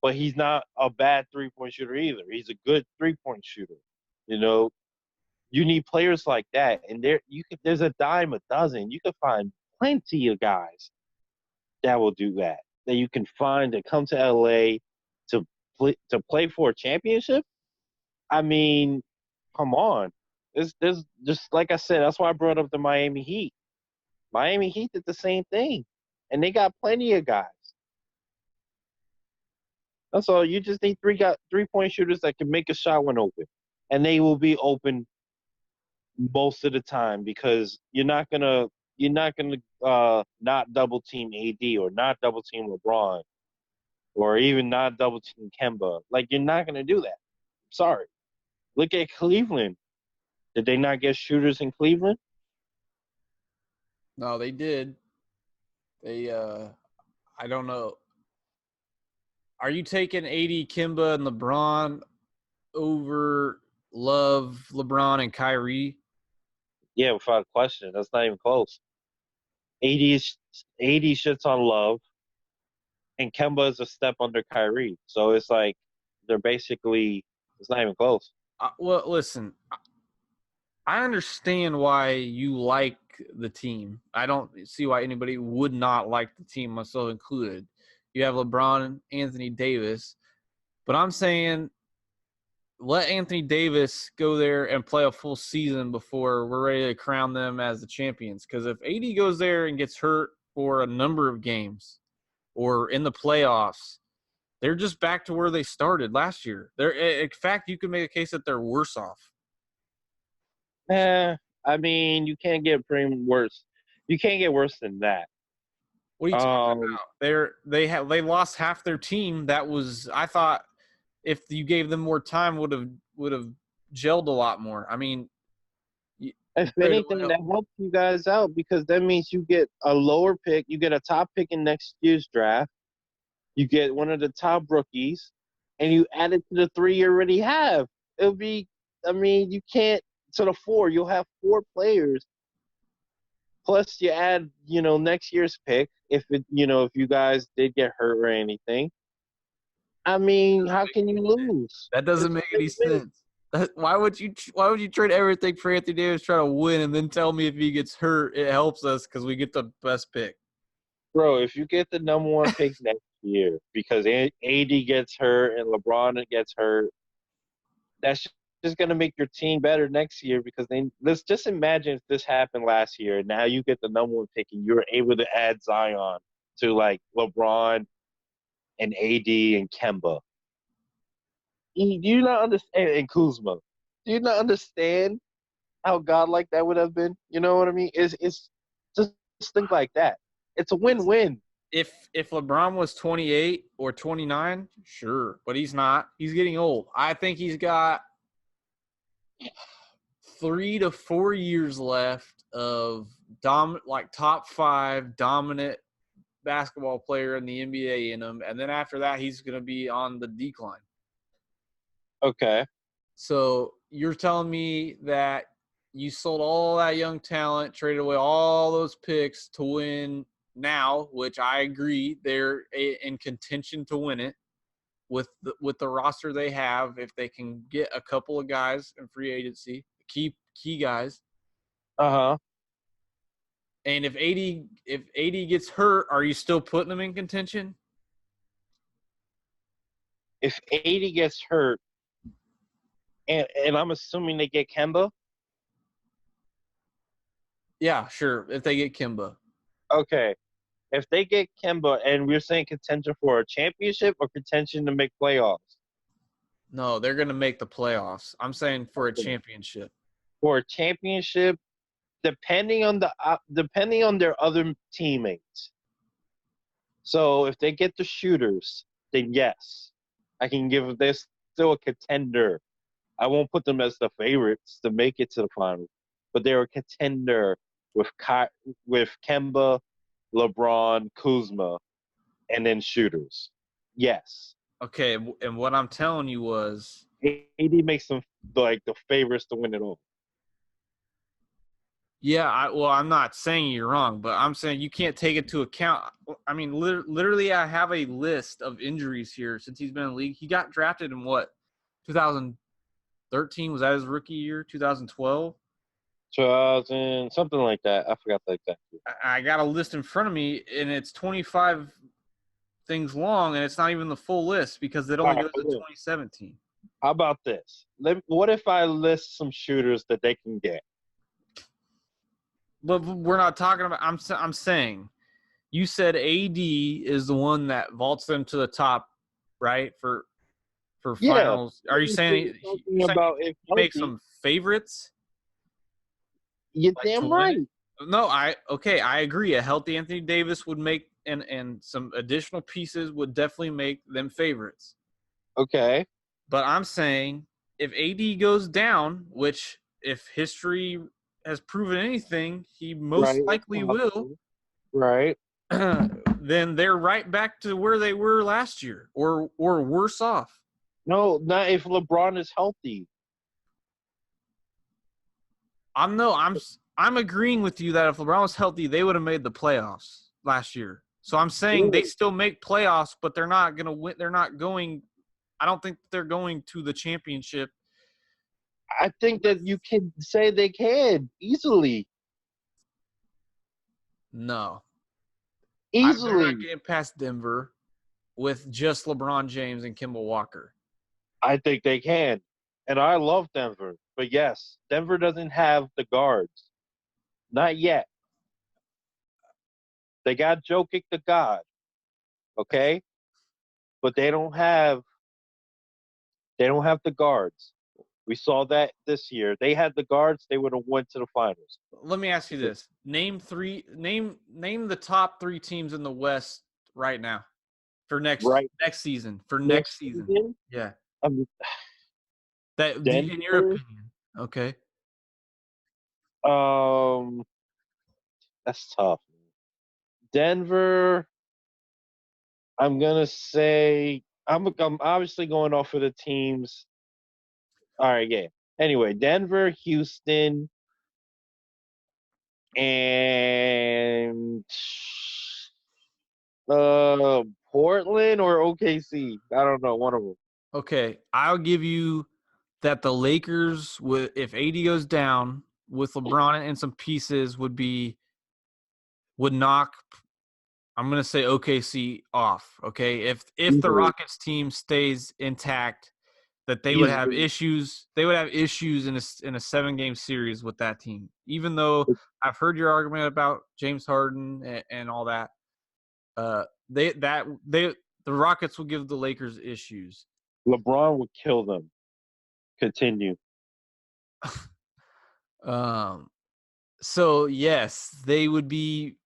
Speaker 1: but he's not a bad 3-point shooter either. He's a good 3-point shooter. You know, you need players like that, and there's a dime a dozen. You can find plenty of guys that will do that. That you can find that come to LA to play for a championship. I mean, come on. This just like I said, that's why I brought up the Miami Heat. Miami Heat did the same thing, and they got plenty of guys. That's all. You just need 3-point shooters that can make a shot when open, and they will be open most of the time because you're not gonna not double team AD or not double team LeBron or even not double team Kemba. Like you're not gonna do that. Sorry. Look at Cleveland. Did they not get shooters in Cleveland?
Speaker 2: No, they did. They I don't know. Are you taking AD, Kimba, and LeBron over Love, LeBron, and Kyrie?
Speaker 1: Yeah, without question. That's not even close. 80 shits on Love, and Kemba is a step under Kyrie. So it's like they're basically it's not even close.
Speaker 2: Well, listen, I understand why you like the team. I don't see why anybody would not like the team, myself included. You have LeBron and Anthony Davis, but I'm saying let Anthony Davis go there and play a full season before we're ready to crown them as the champions. Because if AD goes there and gets hurt for a number of games or in the playoffs, they're just back to where they started last year. They're, in fact, you could make a case that they're worse off.
Speaker 1: Eh, I mean, you can't get pretty worse. You can't get worse than that.
Speaker 2: What are you talking
Speaker 1: Um,
Speaker 2: about? They lost half their team. That was, I thought, if you gave them more time, would have gelled a lot more. I mean, you
Speaker 1: if
Speaker 2: traded away.
Speaker 1: anything, that helps you guys out because that means you get a lower pick, you get a top pick in next year's draft, you get one of the top rookies, and you add it to the three you already have. It'll be, I mean, you can't to the four. You'll have four players plus you add, next year's pick if you guys did get hurt or anything. I mean, how can you lose?
Speaker 2: That doesn't
Speaker 1: It's
Speaker 2: make any
Speaker 1: win-win.
Speaker 2: sense. Why would you trade everything for Anthony Davis, try to win, and then tell me if he gets hurt, it helps us because we get the best pick?
Speaker 1: Bro, if you get the number one pick next year because AD gets hurt and LeBron gets hurt, that's just going to make your team better next year because then let's just imagine if this happened last year and now you get the number one pick and you're able to add Zion to like LeBron and AD and Kemba. Do you not understand? And Kuzma. Do you not understand how godlike that would have been? You know what I mean? It's just think like that. It's a win-win.
Speaker 2: If LeBron was 28 or 29, sure, but he's not. He's getting old. I think he's got 3 to 4 years left of like top 5 dominant basketball player in the NBA in him, and then after that, he's going to be on the decline.
Speaker 1: Okay.
Speaker 2: So you're telling me that you sold all that young talent, traded away all those picks to win now, which I agree they're in contention to win it with the roster they have. If they can get a couple of guys in free agency, key guys,
Speaker 1: Uh huh.
Speaker 2: and if AD gets hurt, are you still putting them in contention?
Speaker 1: If 80 gets hurt, and I'm assuming they get Kemba.
Speaker 2: Yeah, sure. If they get Kimba.
Speaker 1: Okay. If they get Kemba, and we're saying contention for a championship or contention to make playoffs
Speaker 2: No, they're going to make the playoffs. I'm saying for a championship.
Speaker 1: for a championship, depending on their other teammates. So if they get the shooters, then yes, I can give this still a contender. I won't put them as the favorites to make it to the finals, but they're a contender with with Kemba, LeBron, Kuzma, and then shooters. Yes,
Speaker 2: Okay, and what I'm telling you was,
Speaker 1: AD makes them like the favorites to win it all.
Speaker 2: yeah, I'm not saying you're wrong, but I'm saying you can't take it to account. I mean, literally, I have a list of injuries here since he's been in the league. He got drafted in what, 2013? Was that his rookie year? 2012?
Speaker 1: 2000 something like that. I forgot the exact year.
Speaker 2: I got a list in front of me, and it's 25 things long, and it's not even the full list because it
Speaker 1: All
Speaker 2: only
Speaker 1: right,
Speaker 2: goes to 2017.
Speaker 1: How about this? What if I list some shooters that they can get?
Speaker 2: But we're not talking about. I'm saying you said AD is the one that vaults them to the top, right? For
Speaker 1: Yeah,
Speaker 2: finals. Are you saying
Speaker 1: talking about if
Speaker 2: he makes
Speaker 1: healthy.
Speaker 2: some favorites
Speaker 1: You're
Speaker 2: like to
Speaker 1: damn
Speaker 2: win it?
Speaker 1: right.
Speaker 2: No, I agree. A healthy Anthony Davis would make and some additional pieces would definitely make them favorites.
Speaker 1: Okay,
Speaker 2: But I'm saying if AD goes down, which if history has proven anything, he
Speaker 1: right.
Speaker 2: most
Speaker 1: It's
Speaker 2: likely will,
Speaker 1: possible. Right.
Speaker 2: then they're right back to where they were last year or worse off.
Speaker 1: No, not if LeBron is healthy.
Speaker 2: I'm no, I'm agreeing with you that if LeBron was healthy, they would have made the playoffs last year. So I'm saying they
Speaker 1: Really?
Speaker 2: still make playoffs, but they're not going to win. They're not going. I don't think they're going to the championship.
Speaker 1: I think that you can say they can easily,
Speaker 2: No, they're not
Speaker 1: easily.
Speaker 2: getting past Denver with just LeBron James and Kimball Walker.
Speaker 1: I think they can, and I love Denver, but yes, Denver doesn't have the guards, not yet. They got Jokic the God, okay, but they don't have the guards. We saw that this year. They had the guards, they would have went to the finals.
Speaker 2: Let me ask you this: name the top three teams in the West right now for
Speaker 1: Right
Speaker 2: next season. For next
Speaker 1: next
Speaker 2: season,
Speaker 1: season,
Speaker 2: yeah.
Speaker 1: um,
Speaker 2: In your
Speaker 1: Denver,
Speaker 2: opinion, okay.
Speaker 1: um, that's tough. Denver, I'm gonna say I'm obviously going off of the teams. All right, yeah. Anyway, Denver, Houston, and Portland or OKC. I don't know, one of them.
Speaker 2: Okay, I'll give you that the Lakers, with if AD goes down with LeBron and some pieces, would knock. I'm gonna say OKC off. Okay, if the
Speaker 1: Easily,
Speaker 2: Rockets team stays intact, that they would have
Speaker 1: easily.
Speaker 2: issues. They would have issues in a 7 game series with that team. Even though I've heard your argument about James Harden and all that, they the Rockets will give the Lakers issues.
Speaker 1: LeBron would kill them. Continue.
Speaker 2: Um, so yes, they would make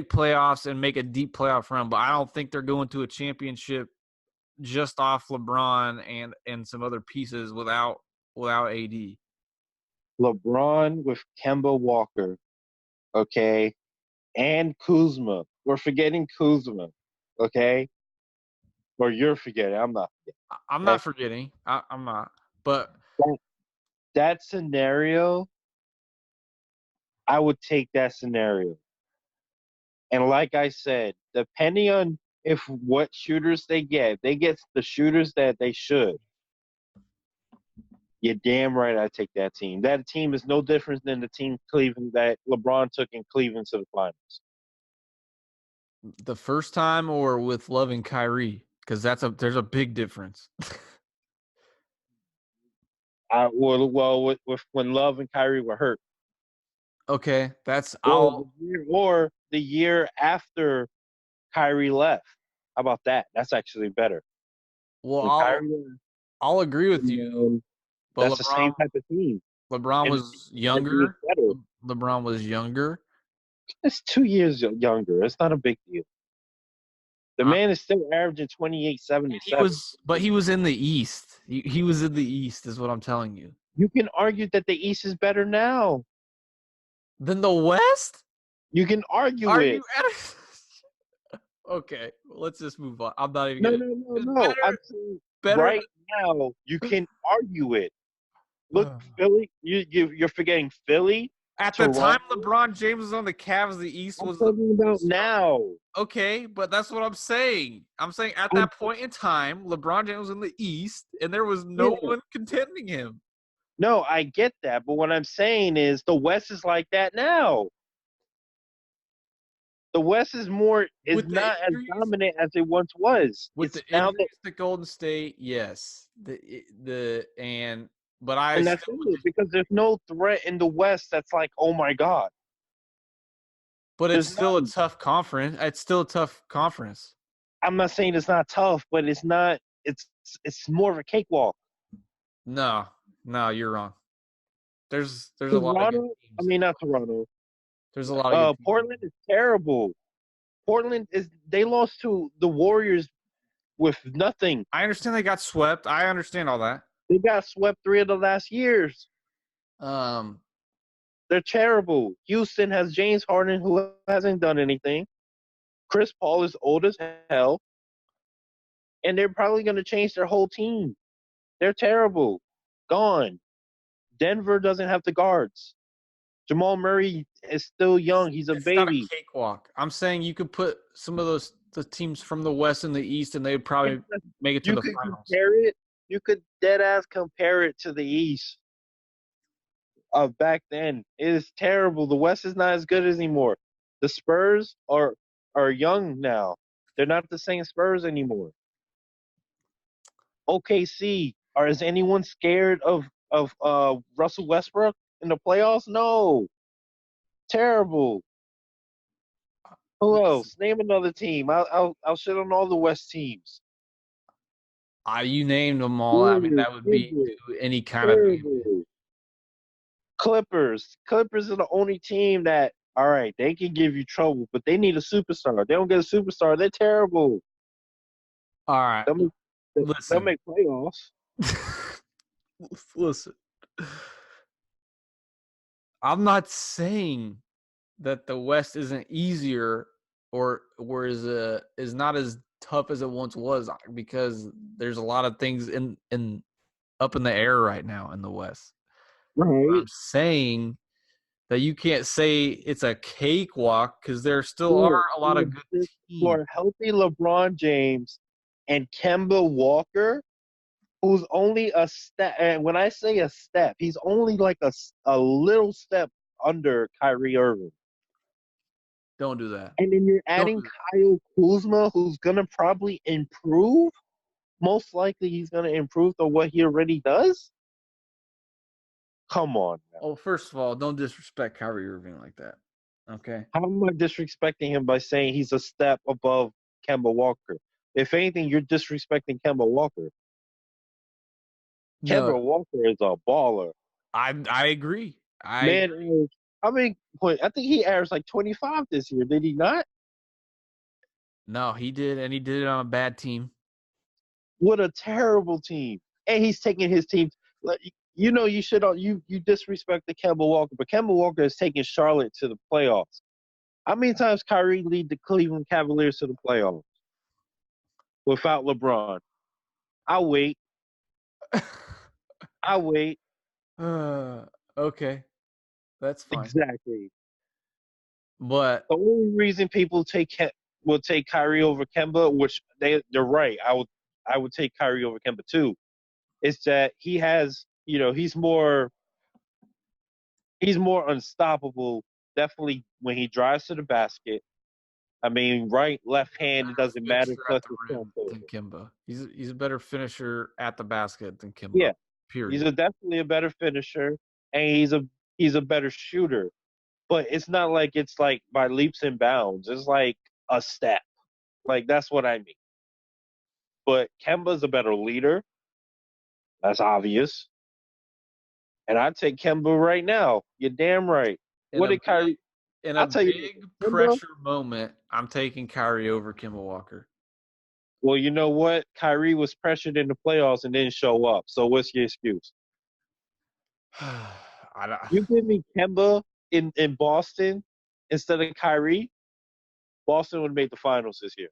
Speaker 2: playoffs and make a deep playoff run, but I don't think they're going to a championship just off LeBron and some other pieces without AD.
Speaker 1: LeBron with Kemba Walker, okay, and Kuzma. We're forgetting Kuzma, okay, or you're forgetting. I'm not
Speaker 2: I'm
Speaker 1: forgetting.
Speaker 2: not forgetting. I'm not. But
Speaker 1: Okay? That scenario, I would take that scenario. And like I said, depending on if what shooters they get, if they get the shooters that they should. You're damn right. I take that team. That team is no different than the team Cleveland that LeBron took in Cleveland to the finals.
Speaker 2: the first time or with Love and Kyrie, because there's a big difference.
Speaker 1: With when Love and Kyrie were hurt,
Speaker 2: Okay, that's
Speaker 1: or
Speaker 2: I'll
Speaker 1: the year after Kyrie left. How about that? That's actually better.
Speaker 2: well
Speaker 1: When
Speaker 2: I'll
Speaker 1: Kyrie left,
Speaker 2: I'll agree with you.
Speaker 1: um,
Speaker 2: But
Speaker 1: that's the same type of team,
Speaker 2: LeBron
Speaker 1: and the
Speaker 2: was
Speaker 1: team is gonna be
Speaker 2: younger.
Speaker 1: better.
Speaker 2: LeBron was younger.
Speaker 1: It's 2 years younger. It's not a big deal. The
Speaker 2: Uh,
Speaker 1: man is still averaging 28, 7, and 7.
Speaker 2: but he was in the East. He was in the East, is what I'm telling you.
Speaker 1: You can argue that the East is better now.
Speaker 2: Then the West?
Speaker 1: You can argue
Speaker 2: Are
Speaker 1: it.
Speaker 2: you okay? Let's just move on. I'm not even
Speaker 1: No,
Speaker 2: gonna.
Speaker 1: no, no,
Speaker 2: It's
Speaker 1: no. I'm saying
Speaker 2: better.
Speaker 1: right now you can argue it. Look,
Speaker 2: Than,
Speaker 1: Philly. You're forgetting Philly,
Speaker 2: at the time
Speaker 1: Toronto.
Speaker 2: LeBron James was on the Cavs, the East
Speaker 1: I'm
Speaker 2: was
Speaker 1: talking about
Speaker 2: strong.
Speaker 1: now.
Speaker 2: Okay, but that's what I'm saying. I'm saying at
Speaker 1: I'm
Speaker 2: that point in time, LeBron James was in the East, and there was no
Speaker 1: yeah.
Speaker 2: one contending him.
Speaker 1: No, I get that, but what I'm saying is the West is like that now. The West is
Speaker 2: with the
Speaker 1: not as
Speaker 2: injuries.
Speaker 1: dominant as it once was.
Speaker 2: With
Speaker 1: It's
Speaker 2: the
Speaker 1: now that,
Speaker 2: injuries to Golden State, yes. But I
Speaker 1: and that's
Speaker 2: still would
Speaker 1: it
Speaker 2: just.
Speaker 1: because there's no threat in the West that's like, oh my God,
Speaker 2: But it's
Speaker 1: there's
Speaker 2: still a
Speaker 1: none.
Speaker 2: tough conference. It's still a tough conference.
Speaker 1: I'm not saying it's not tough, but it's not. It's more of a cakewalk.
Speaker 2: No, no, you're wrong. There's a lot of good
Speaker 1: Toronto, I
Speaker 2: teams.
Speaker 1: mean not Toronto.
Speaker 2: There's a lot of good teams.
Speaker 1: Portland is terrible. Portland is they lost to the Warriors with nothing.
Speaker 2: I understand they got swept. I understand all that.
Speaker 1: They got swept 3 of the last years.
Speaker 2: Um,
Speaker 1: They're terrible. Houston has James Harden who hasn't done anything. Chris Paul is old as hell, and they're probably going to change their whole team. They're terrible. Gone. Denver doesn't have the guards. Jamal Murray is still young. He's a
Speaker 2: it's not a
Speaker 1: baby.
Speaker 2: cakewalk. I'm saying you could put some of those the teams from the West and the East, and they would probably make it to
Speaker 1: You
Speaker 2: the
Speaker 1: could
Speaker 2: finals.
Speaker 1: compare it. You could dead ass compare it to the East of back then. It is terrible. The West is not as good anymore. The Spurs are young now. They're not the same Spurs anymore. OKC. Or is anyone scared of Russell Westbrook in the playoffs? No. Terrible. Who
Speaker 2: Listen,
Speaker 1: else? Name another team. I'll shit on all the West teams.
Speaker 2: you named them all. I mean,
Speaker 1: Warriors,
Speaker 2: that would be
Speaker 1: terrible,
Speaker 2: to any kind of game.
Speaker 1: terrible. Clippers. Clippers are the only team that all right, they can give you trouble, but they need a superstar. They don't get a superstar, they're terrible.
Speaker 2: All right,
Speaker 1: They'll make, they'll
Speaker 2: listen,
Speaker 1: make playoffs.
Speaker 2: listen. I'm not saying that the West isn't easier or is not as tough as it once was because there's a lot of things in up in the air right now in the West. But I'm
Speaker 1: Right.
Speaker 2: saying that you can't say it's a cakewalk because there still are
Speaker 1: For,
Speaker 2: a lot of good teams.
Speaker 1: for healthy LeBron James and Kemba Walker, who's only a step. And when I say a step, he's only like a little step under Kyrie Irving.
Speaker 2: Don't do that.
Speaker 1: And then you're
Speaker 2: Don't
Speaker 1: adding
Speaker 2: do that.
Speaker 1: Kyle Kuzma, who's gonna probably improve. Most likely, he's gonna improve to what he already does. Come on now.
Speaker 2: Oh, first of all, don't disrespect Kyrie Irving like that. Okay.
Speaker 1: How am I disrespecting him by saying he's a step above Kemba Walker? If anything, you're disrespecting Kemba Walker.
Speaker 2: No,
Speaker 1: Kemba Walker is a baller.
Speaker 2: I agree. I
Speaker 1: Man, how many points? I think he averaged like 25 this year. Did he not?
Speaker 2: no, he did, and he did it on a bad team.
Speaker 1: What a terrible team. And he's taking his team. Like, you should you disrespect the Kemba Walker, but Kemba Walker is taking Charlotte to the playoffs. How many times Kyrie lead the Cleveland Cavaliers to the playoffs without LeBron? I'll wait. I'll wait.
Speaker 2: uh, okay, that's fine.
Speaker 1: Exactly.
Speaker 2: But
Speaker 1: The only reason people will take Kyrie over Kemba, which they're right. I would take Kyrie over Kemba too. Is that he has he's more unstoppable. Definitely when he drives to the basket. I mean, right, left hand, it doesn't matter.
Speaker 2: finisher at
Speaker 1: Plus
Speaker 2: the
Speaker 1: the
Speaker 2: rim
Speaker 1: crossover.
Speaker 2: than Kimba. He's a better finisher at the basket than Kimba.
Speaker 1: Yeah, he's
Speaker 2: Period.
Speaker 1: definitely a better finisher, and he's a better shooter. But it's not like it's like by leaps and bounds. It's like a step. Like that's what I mean. But Kemba's a better leader. That's obvious. And I'd take Kemba right now. You're damn right.
Speaker 2: In
Speaker 1: What
Speaker 2: a
Speaker 1: did
Speaker 2: big
Speaker 1: Kyrie?
Speaker 2: in a
Speaker 1: I'll tell you this.
Speaker 2: big
Speaker 1: Kemba.
Speaker 2: pressure moment, I'm taking Kyrie over Kimba Walker.
Speaker 1: Well, you know what? Kyrie was pressured in the playoffs and didn't show up. So what's your excuse?
Speaker 2: I don't,
Speaker 1: You give me Kemba in Boston instead of Kyrie, Boston would have made the finals this year.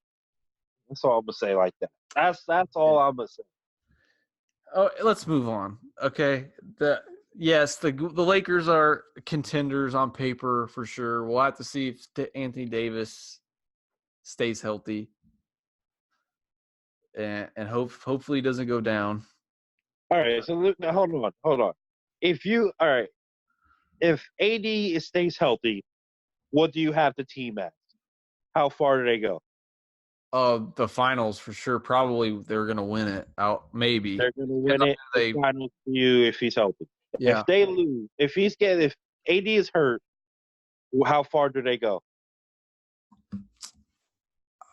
Speaker 1: That's all I'm gonna say like that. That's all I'm gonna say.
Speaker 2: oh, let's move on. Okay. The Lakers are contenders on paper for sure. We'll have to see if Anthony Davis stays healthy and hopefully he doesn't go down.
Speaker 1: All right, so now, hold on. If AD stays healthy, what do you have the team at? How far do they go?
Speaker 3: The finals for sure. Probably they're gonna win it out. Maybe
Speaker 1: They're going to
Speaker 3: depends
Speaker 1: win
Speaker 3: on
Speaker 1: it.
Speaker 3: who
Speaker 1: The
Speaker 3: they.
Speaker 1: finals for you if he's healthy.
Speaker 3: Yeah.
Speaker 1: If they lose, if AD is hurt, how far do they go?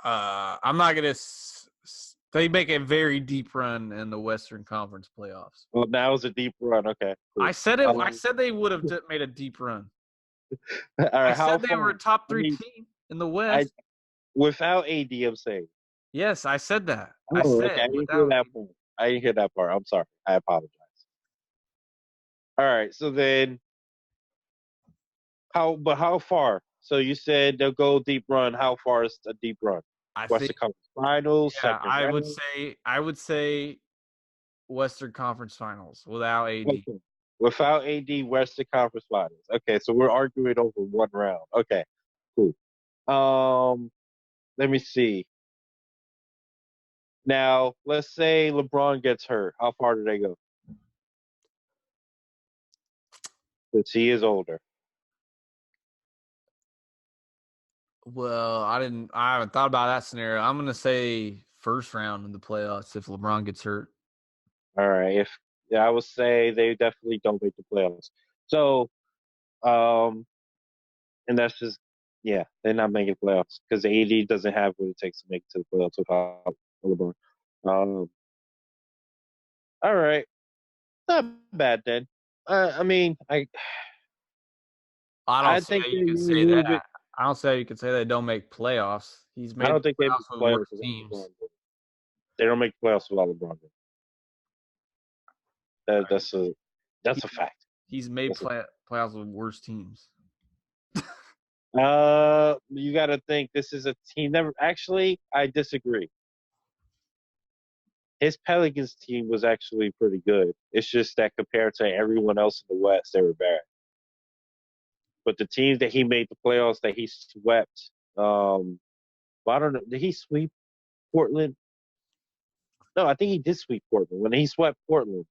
Speaker 3: I'm not gonna. They make a very deep run in the Western Conference playoffs.
Speaker 1: Well, now it's a deep run. Okay, cool.
Speaker 3: I said it. I
Speaker 1: Um,
Speaker 3: said they would have made a deep run.
Speaker 1: all
Speaker 3: I
Speaker 1: right, how
Speaker 3: said they
Speaker 1: far?
Speaker 3: were a top
Speaker 1: I
Speaker 3: three
Speaker 1: mean,
Speaker 3: team in the
Speaker 1: I
Speaker 3: West.
Speaker 1: without AD, I'm saying.
Speaker 3: Yes, I said that. I
Speaker 1: Oh, okay.
Speaker 3: said
Speaker 1: I didn't hear
Speaker 3: without.
Speaker 1: that part. I didn't hear that part. I'm sorry. I apologize. All right. So then, how far? So you said they'll go deep run. How far is a deep run?
Speaker 3: I think.
Speaker 1: Western Conference Finals,
Speaker 3: Yeah,
Speaker 1: second round.
Speaker 3: I would say Western Conference Finals without AD.
Speaker 1: Okay. Without AD, Western Conference Finals. Okay. So we're arguing over one round. Okay. Cool. Let me see. Now, let's say LeBron gets hurt. How far do they go? Because he is older.
Speaker 3: Well, I haven't thought about that scenario. I'm gonna say first round in the playoffs if LeBron gets hurt.
Speaker 1: All right. If yeah, I would say they definitely don't make the playoffs. So, um, and that's just yeah, they're not making playoffs because AD doesn't have what it takes to make it to the playoffs without LeBron. Um, all right, not bad then. I mean,
Speaker 3: I don't
Speaker 1: I
Speaker 3: see how
Speaker 1: think
Speaker 3: you
Speaker 1: they're a
Speaker 3: can say
Speaker 1: little
Speaker 3: that.
Speaker 1: bit.
Speaker 3: I don't see how you can say they don't make playoffs. He's
Speaker 1: I
Speaker 3: made the
Speaker 1: don't think they make
Speaker 3: playoffs with
Speaker 1: playoffs
Speaker 3: worse
Speaker 1: without
Speaker 3: teams.
Speaker 1: LeBron. They don't make playoffs without LeBron. That,
Speaker 3: I,
Speaker 1: that's a that's a fact.
Speaker 3: he's made
Speaker 1: That's a
Speaker 3: playoffs with worse teams.
Speaker 1: You got to think this is a team. Never actually, I disagree. His Pelicans team was actually pretty good. It's just that compared to everyone else in the West, they were bad. But the teams that he made the playoffs that he swept, well, I don't know, did he sweep Portland? No, I think he did sweep Portland. When he swept Portland,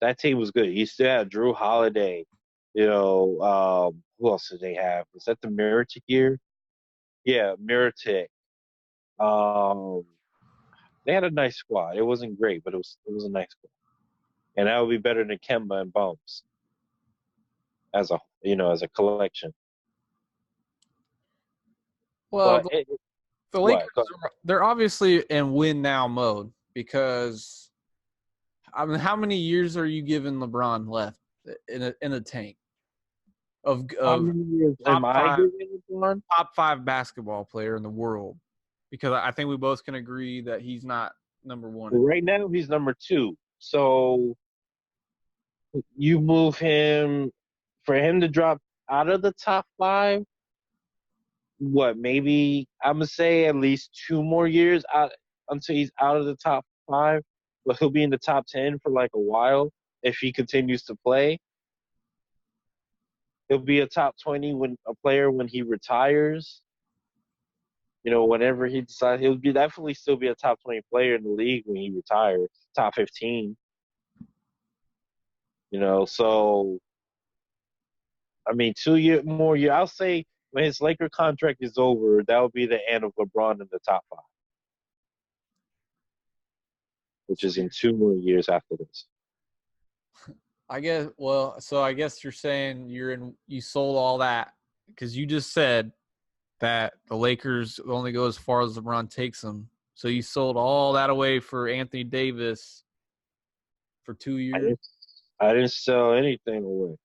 Speaker 1: that team was good. He still had Drew Holiday. Who else did they have? Was that the Meritic year? Yeah, Meritic. Um, they had a nice squad. It wasn't great, but it was a nice squad, and that would be better than Kemba and Bums as a collection.
Speaker 3: Well,
Speaker 1: But
Speaker 3: the
Speaker 1: what?
Speaker 3: Lakers they're obviously in win now mode because I mean, how many years are you giving LeBron left in a tank
Speaker 1: How
Speaker 3: of
Speaker 1: many years am
Speaker 3: top
Speaker 1: I
Speaker 3: five
Speaker 1: giving LeBron?
Speaker 3: top five basketball player in the world? Because I think we both can agree that he's not number one.
Speaker 1: Right now, he's number two. So you move him for him to drop out of the top five. What? Maybe I'm gonna say at least 2 more years out until he's out of the top five. But he'll be in the top 10 for like a while if he continues to play. He'll be a top 20 when he retires. Whenever he decides, he'll be definitely still be a top 20 player in the league when he retires. Top 15. So I mean, 2 year. I'll say when his Laker contract is over, that will be the end of LeBron in the top five, which is in 2 more years after this.
Speaker 3: I guess. Well, so I guess you're saying you sold all that because you just said that the Lakers only go as far as LeBron takes them. So you sold all that away for Anthony Davis for 2
Speaker 1: I
Speaker 3: years.
Speaker 1: didn't, I didn't sell anything away.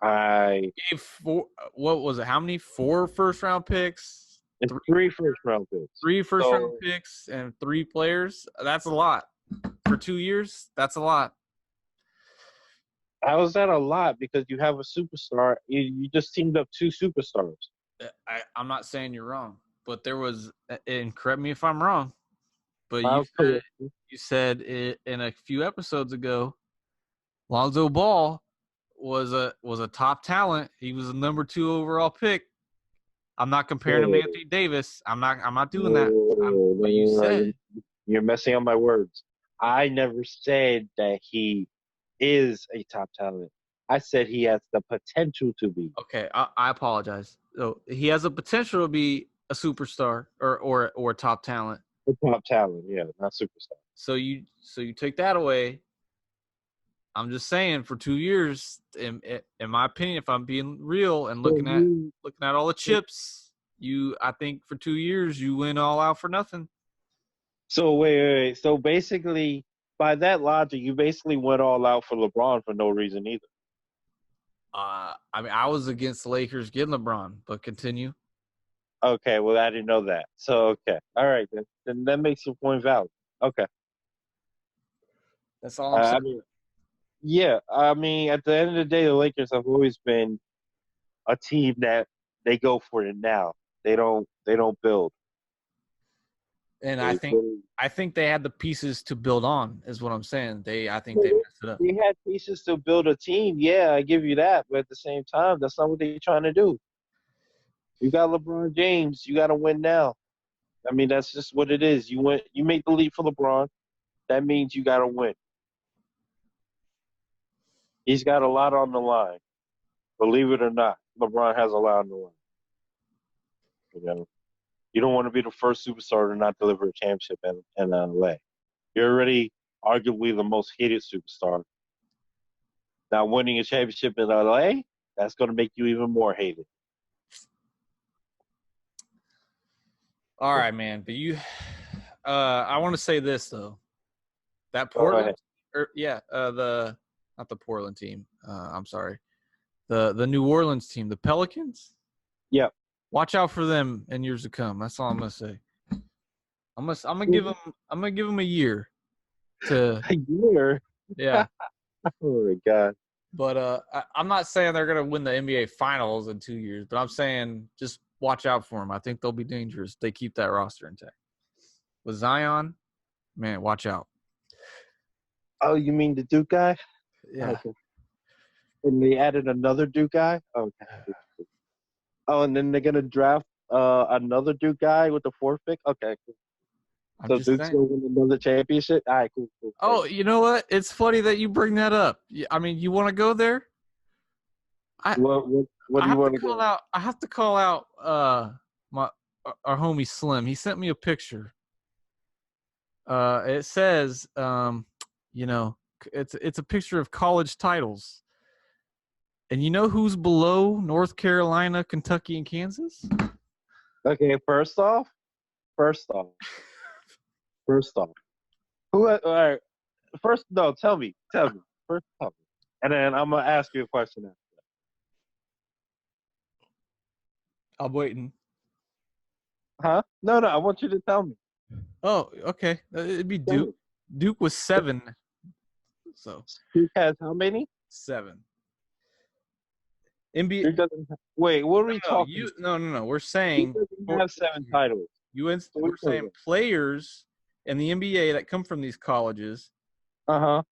Speaker 1: I
Speaker 3: Gave what was it? How many? Four first round picks,
Speaker 1: and
Speaker 3: three,
Speaker 1: three first round picks.
Speaker 3: three first round
Speaker 1: So
Speaker 3: picks, and three players. That's a lot for 2 years. That's a lot.
Speaker 1: how is that a lot? Because you have a superstar. You just teamed up two superstars.
Speaker 3: I'm not saying you're wrong, but there was, and correct me if I'm wrong, but
Speaker 1: I'll correct you.
Speaker 3: you said it in a few episodes ago, Lonzo Ball was a top talent. He was a number 2 overall pick. I'm not comparing him to
Speaker 1: No,
Speaker 3: Anthony Davis. I'm not doing that.
Speaker 1: no,
Speaker 3: But you
Speaker 1: no,
Speaker 3: said
Speaker 1: you're messing up my words. I never said that he is a top talent. I said he has the potential to be.
Speaker 3: okay. I apologize. So he has a potential to be a superstar or a top talent.
Speaker 1: The top talent, yeah, not superstar.
Speaker 3: So you take that away. I'm just saying, for 2 years, in my opinion, if I'm being real and looking at all the chips, I think for 2 years you went all out for nothing.
Speaker 1: So wait. So basically, by that logic, you basically went all out for LeBron for no reason either.
Speaker 3: I mean, I was against the Lakers getting LeBron, but continue.
Speaker 1: Okay, well, I didn't know that. So okay, all right, then that makes your point valid. Okay,
Speaker 3: That's all I'm saying.
Speaker 1: I mean, yeah, I mean, at the end of the day, the Lakers have always been a team that they go for it now. They don't build.
Speaker 3: And
Speaker 1: They build.
Speaker 3: I think they had the pieces to build on, is what I'm saying. I think they messed it up.
Speaker 1: They had pieces to build a team. Yeah, I give you that. But at the same time, that's not what they're trying to do. You got LeBron James. You got to win now. I mean, that's just what it is. You win. You make the leap for LeBron. That means you got to win. He's got a lot on the line. Believe it or not, LeBron has a lot on the line. You know, you don't want to be the first superstar to not deliver a championship in LA. You're already arguably the most hated superstar. Now, winning a championship in LA, that's going to make you even more hated.
Speaker 3: All right, man. But I want to say this though. That
Speaker 1: Go
Speaker 3: Portland,
Speaker 1: ahead.
Speaker 3: not the Portland team. I'm sorry, the New Orleans team, the Pelicans.
Speaker 1: Yep.
Speaker 3: Watch out for them in years to come. That's all I'm gonna say. I'm gonna give them a year to
Speaker 1: A year.
Speaker 3: yeah.
Speaker 1: Oh my God.
Speaker 3: But I'm not saying they're gonna win the NBA Finals in 2 years, but I'm saying just watch out for them. I think they'll be dangerous. They keep that roster intact. With Zion, man, watch out.
Speaker 1: Oh, you mean the Duke guy?
Speaker 3: Yeah.
Speaker 1: Okay. And they added another Duke guy? Oh, oh, and then they're gonna draft another Duke guy with the fourth pick? Okay, cool.
Speaker 3: I'm
Speaker 1: So
Speaker 3: just
Speaker 1: Duke's
Speaker 3: saying.
Speaker 1: gonna win another championship? All right, cool.
Speaker 3: Oh, you know what? It's funny that you bring that up. I mean, you want to go there?
Speaker 1: What do you want to go?
Speaker 3: I have to call out my our homie Slim. He sent me a picture. It says, it's a picture of college titles. And you know who's below North Carolina, Kentucky, and Kansas?
Speaker 1: Okay, first off. Who? All right. First, no. Tell me. First, tell me, and then I'm gonna ask you a question after.
Speaker 3: I'm waiting.
Speaker 1: Huh? No. I want you to tell me.
Speaker 3: Oh, okay. It'd be
Speaker 1: Tell
Speaker 3: Duke.
Speaker 1: me.
Speaker 3: Duke was 7. So
Speaker 1: Duke has how many?
Speaker 3: 7. NBA.
Speaker 1: Duke doesn't. Wait, what are we talking?
Speaker 3: No. We're saying
Speaker 1: Duke doesn't have 7 titles.
Speaker 3: We're saying players in the NBA that come from these colleges
Speaker 1: Uh-huh.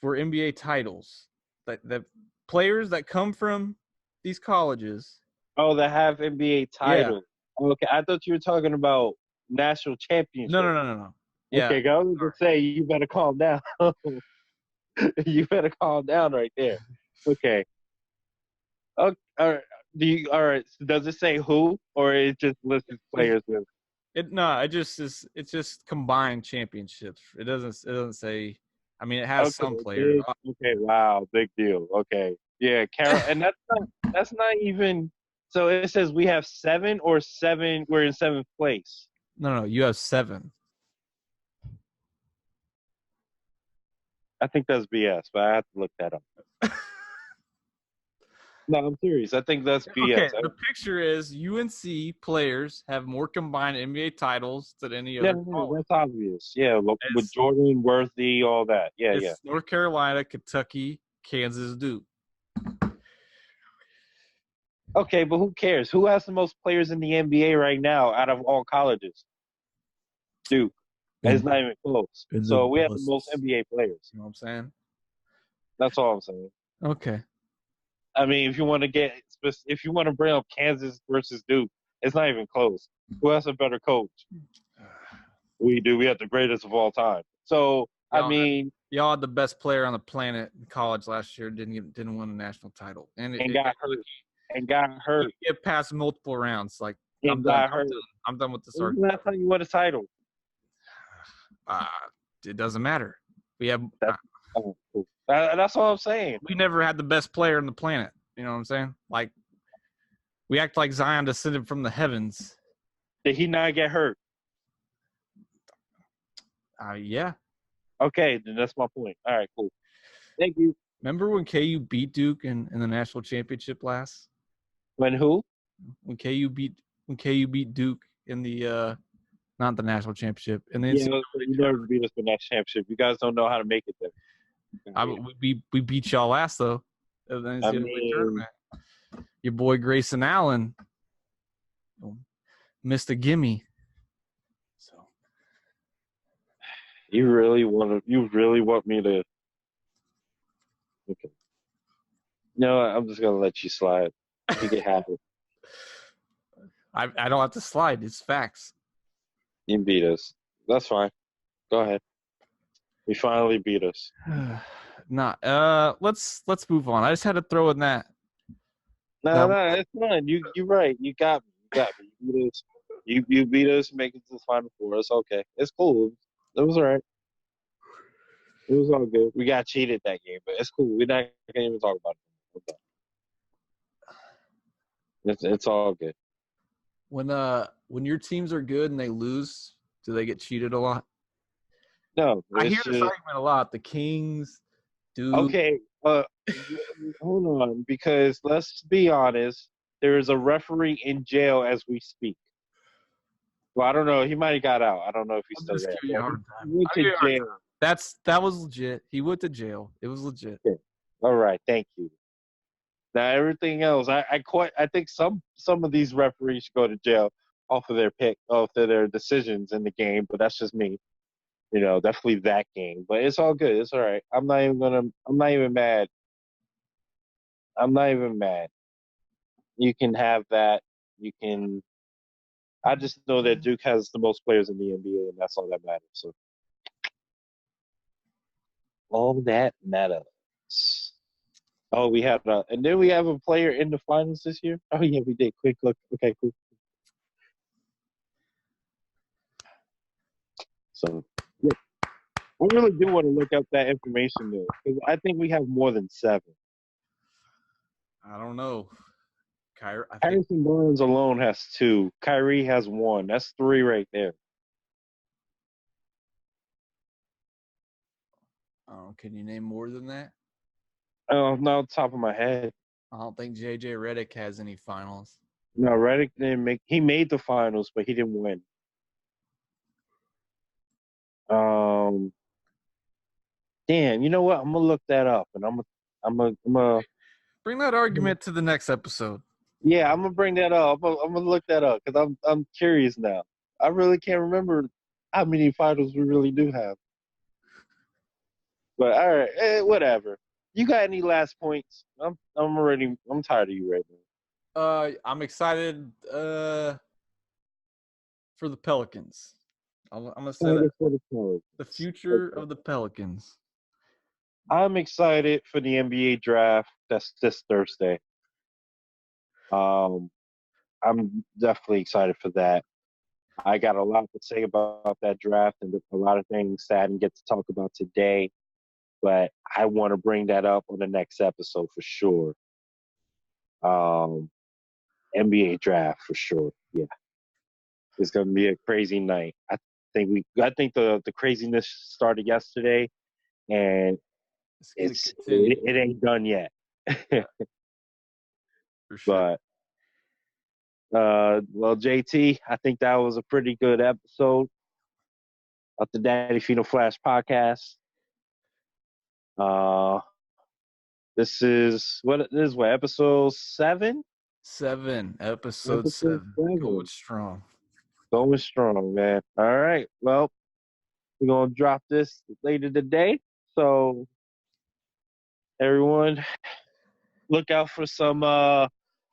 Speaker 3: for NBA titles. The players that come from these colleges.
Speaker 1: Oh, that have NBA titles. Yeah. Okay, I thought you were talking about national championship.
Speaker 3: No. Yeah.
Speaker 1: Okay, I was gonna say you better calm down. You better calm down right there. Okay. Okay. All right. All right. Does it say who, or it just lists players with?
Speaker 3: It's just combined championships. It doesn't say. I mean, it has some players.
Speaker 1: Okay. Wow. Big deal. Okay. Yeah. And that's not even. So it says we have 7 or 7. We're in 7th place.
Speaker 3: No. You have 7.
Speaker 1: I think that's BS, but I have to look that up. No, I'm serious. I think that's BS.
Speaker 3: Okay, the picture is UNC players have more combined NBA titles than any other college.
Speaker 1: That's obvious. Yeah, with Jordan, Worthy, all that. Yeah.
Speaker 3: North Carolina, Kentucky, Kansas, Duke.
Speaker 1: Okay, but who cares? Who has the most players in the NBA right now out of all colleges? Duke. It's not even close. So we have the most NBA players.
Speaker 3: You know what I'm saying?
Speaker 1: That's all I'm saying.
Speaker 3: Okay.
Speaker 1: I mean, if you want to bring up Kansas versus Duke, it's not even close. Who has a better coach? We do. We have the greatest of all time. So y'all
Speaker 3: had the best player on the planet in college last year. Didn't win a national title, and
Speaker 1: got hurt. And got hurt.
Speaker 3: Get past multiple rounds. Like
Speaker 1: and got hurt.
Speaker 3: I'm done with this
Speaker 1: When was the
Speaker 3: argument.
Speaker 1: last time you won a title?
Speaker 3: Uh, it doesn't matter. We have
Speaker 1: Oh, cool. That's all I'm saying.
Speaker 3: we never had the best player on the planet. You know what I'm saying? Like we act like Zion descended from the heavens.
Speaker 1: Did he not get hurt?
Speaker 3: Yeah.
Speaker 1: Okay, then that's my point. All right, cool. Thank you.
Speaker 3: Remember when KU beat Duke in the national championship last?
Speaker 1: When who?
Speaker 3: When KU beat Duke in the not the national championship and then
Speaker 1: Yeah, you never beat us in that championship. You guys don't know how to make it there.
Speaker 3: we beat y'all last though. In the
Speaker 1: I
Speaker 3: NCAA
Speaker 1: mean,
Speaker 3: tournament. Your boy Grayson Allen missed a gimme. So
Speaker 1: you really want me to? Okay. No, I'm just gonna let you slide. You can have it.
Speaker 3: I don't have to slide. It's facts.
Speaker 1: You beat us. That's fine. Go ahead. You finally beat us.
Speaker 3: Let's move on. I just had to throw in that.
Speaker 1: No, it's fine. You're right. You got me. You beat us. You beat us, make it to the final four. It's okay. It's cool. It was all right. It was all good. We got cheated that game, but it's cool. We're not gonna even talk about it. Okay. It's all good.
Speaker 3: When your teams are good and they lose, do they get cheated a lot?
Speaker 1: No,
Speaker 3: I hear
Speaker 1: it's
Speaker 3: this argument a lot. The Kings, Duke.
Speaker 1: okay. Hold on, because let's be honest. There is a referee in jail as we speak. Well, I don't know. He might have got out. I don't know if he's
Speaker 3: I'm
Speaker 1: still
Speaker 3: just
Speaker 1: there.
Speaker 3: giving you a hard time.
Speaker 1: He went to jail.
Speaker 3: That was legit. He went to jail. It was legit.
Speaker 1: Okay. All right. Thank you. Now everything else, I think some of these referees should go to jail off of their decisions in the game, but that's just me. You know, definitely that game. But it's all good. It's all right. I'm not even mad. I'm not even mad. You can have that. You can I just know that Duke has the most players in the NBA and that's all that matters. So all that matters. Oh, and then we have a player in the finals this year. Oh yeah, we did. Quick look. Okay, cool. So, yeah, I really do want to look up that information though, because I think we have more than 7.
Speaker 3: I don't know. I think
Speaker 1: Harrison Barnes alone has 2. Kyrie has 1. That's 3 right there.
Speaker 3: can you name more than that?
Speaker 1: Oh, not on top of my head.
Speaker 3: I don't think JJ Redick has any finals.
Speaker 1: No, Redick didn't make. He made the finals, but he didn't win. Damn. You know what? I'm gonna look that up, and I'm gonna.
Speaker 3: Bring that argument to the next episode.
Speaker 1: Yeah, I'm gonna bring that up. I'm gonna look that up because I'm curious now. I really can't remember how many finals we really do have. But all right, whatever. You got any last points? I'm tired of you right now.
Speaker 3: I'm excited for the Pelicans. I'm gonna say that the future of the Pelicans.
Speaker 1: I'm excited for the NBA draft. That's this Thursday. I'm definitely excited for that. I got a lot to say about that draft and a lot of things that I didn't get to talk about today, but I want to bring that up on the next episode for sure. NBA draft for sure. Yeah, it's gonna be a crazy night. I think the craziness started yesterday, and it ain't done yet.
Speaker 3: For sure.
Speaker 1: But well, JT, I think that was a pretty good episode of the Daddy Fino Flash podcast. This is episode 7?
Speaker 3: Episode 7. Going strong.
Speaker 1: Going strong, man. All right. Well, we're gonna drop this later today. So everyone look out for some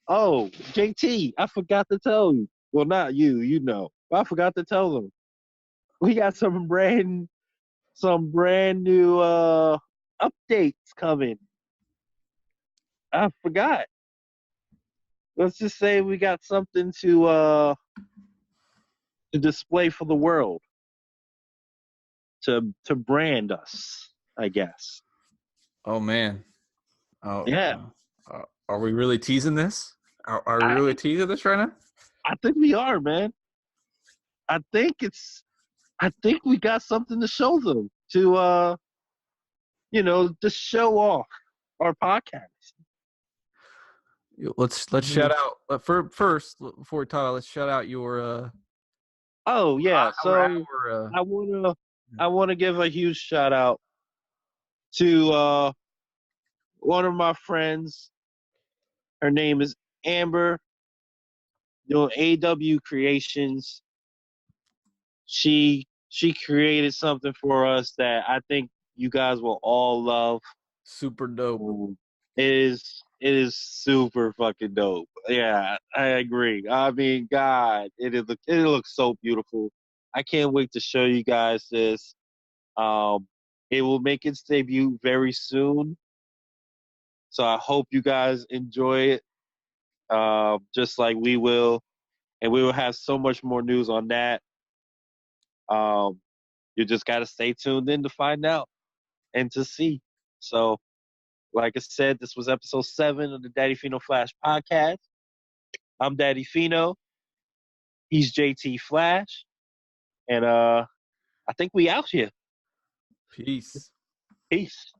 Speaker 1: oh, JT, I forgot to tell you. Well, not you, you know. But I forgot to tell them. We got some brand new updates coming. I forgot. let's just say we got something to display for the world, to brand us, I guess.
Speaker 3: Oh man. Oh,
Speaker 1: Yeah,
Speaker 3: are we really teasing this? Are we
Speaker 1: I
Speaker 3: really teasing this right now?
Speaker 1: I think we are, man. I think it's I think we got something to show them to show off our podcast.
Speaker 3: Let's shout out first before we talk about. Let's shout out your
Speaker 1: Oh yeah, so
Speaker 3: our
Speaker 1: I wanna I wanna give a huge shout out to one of my friends. Her name is Amber, doing AW Creations. She created something for us that I think you guys will all love.
Speaker 3: super dope.
Speaker 1: It is super fucking dope. Yeah, I agree. I mean, God, it looks so beautiful. I can't wait to show you guys this. Um, it will make its debut very soon, so I hope you guys enjoy it, just like we will, and we will have so much more news on that. Um, you just got to stay tuned in to find out and to see. So, like I said, this was episode 7 of the Daddy Fino Flash podcast. I'm Daddy Fino. He's JT Flash, and I think we out here.
Speaker 3: Peace.
Speaker 1: Peace.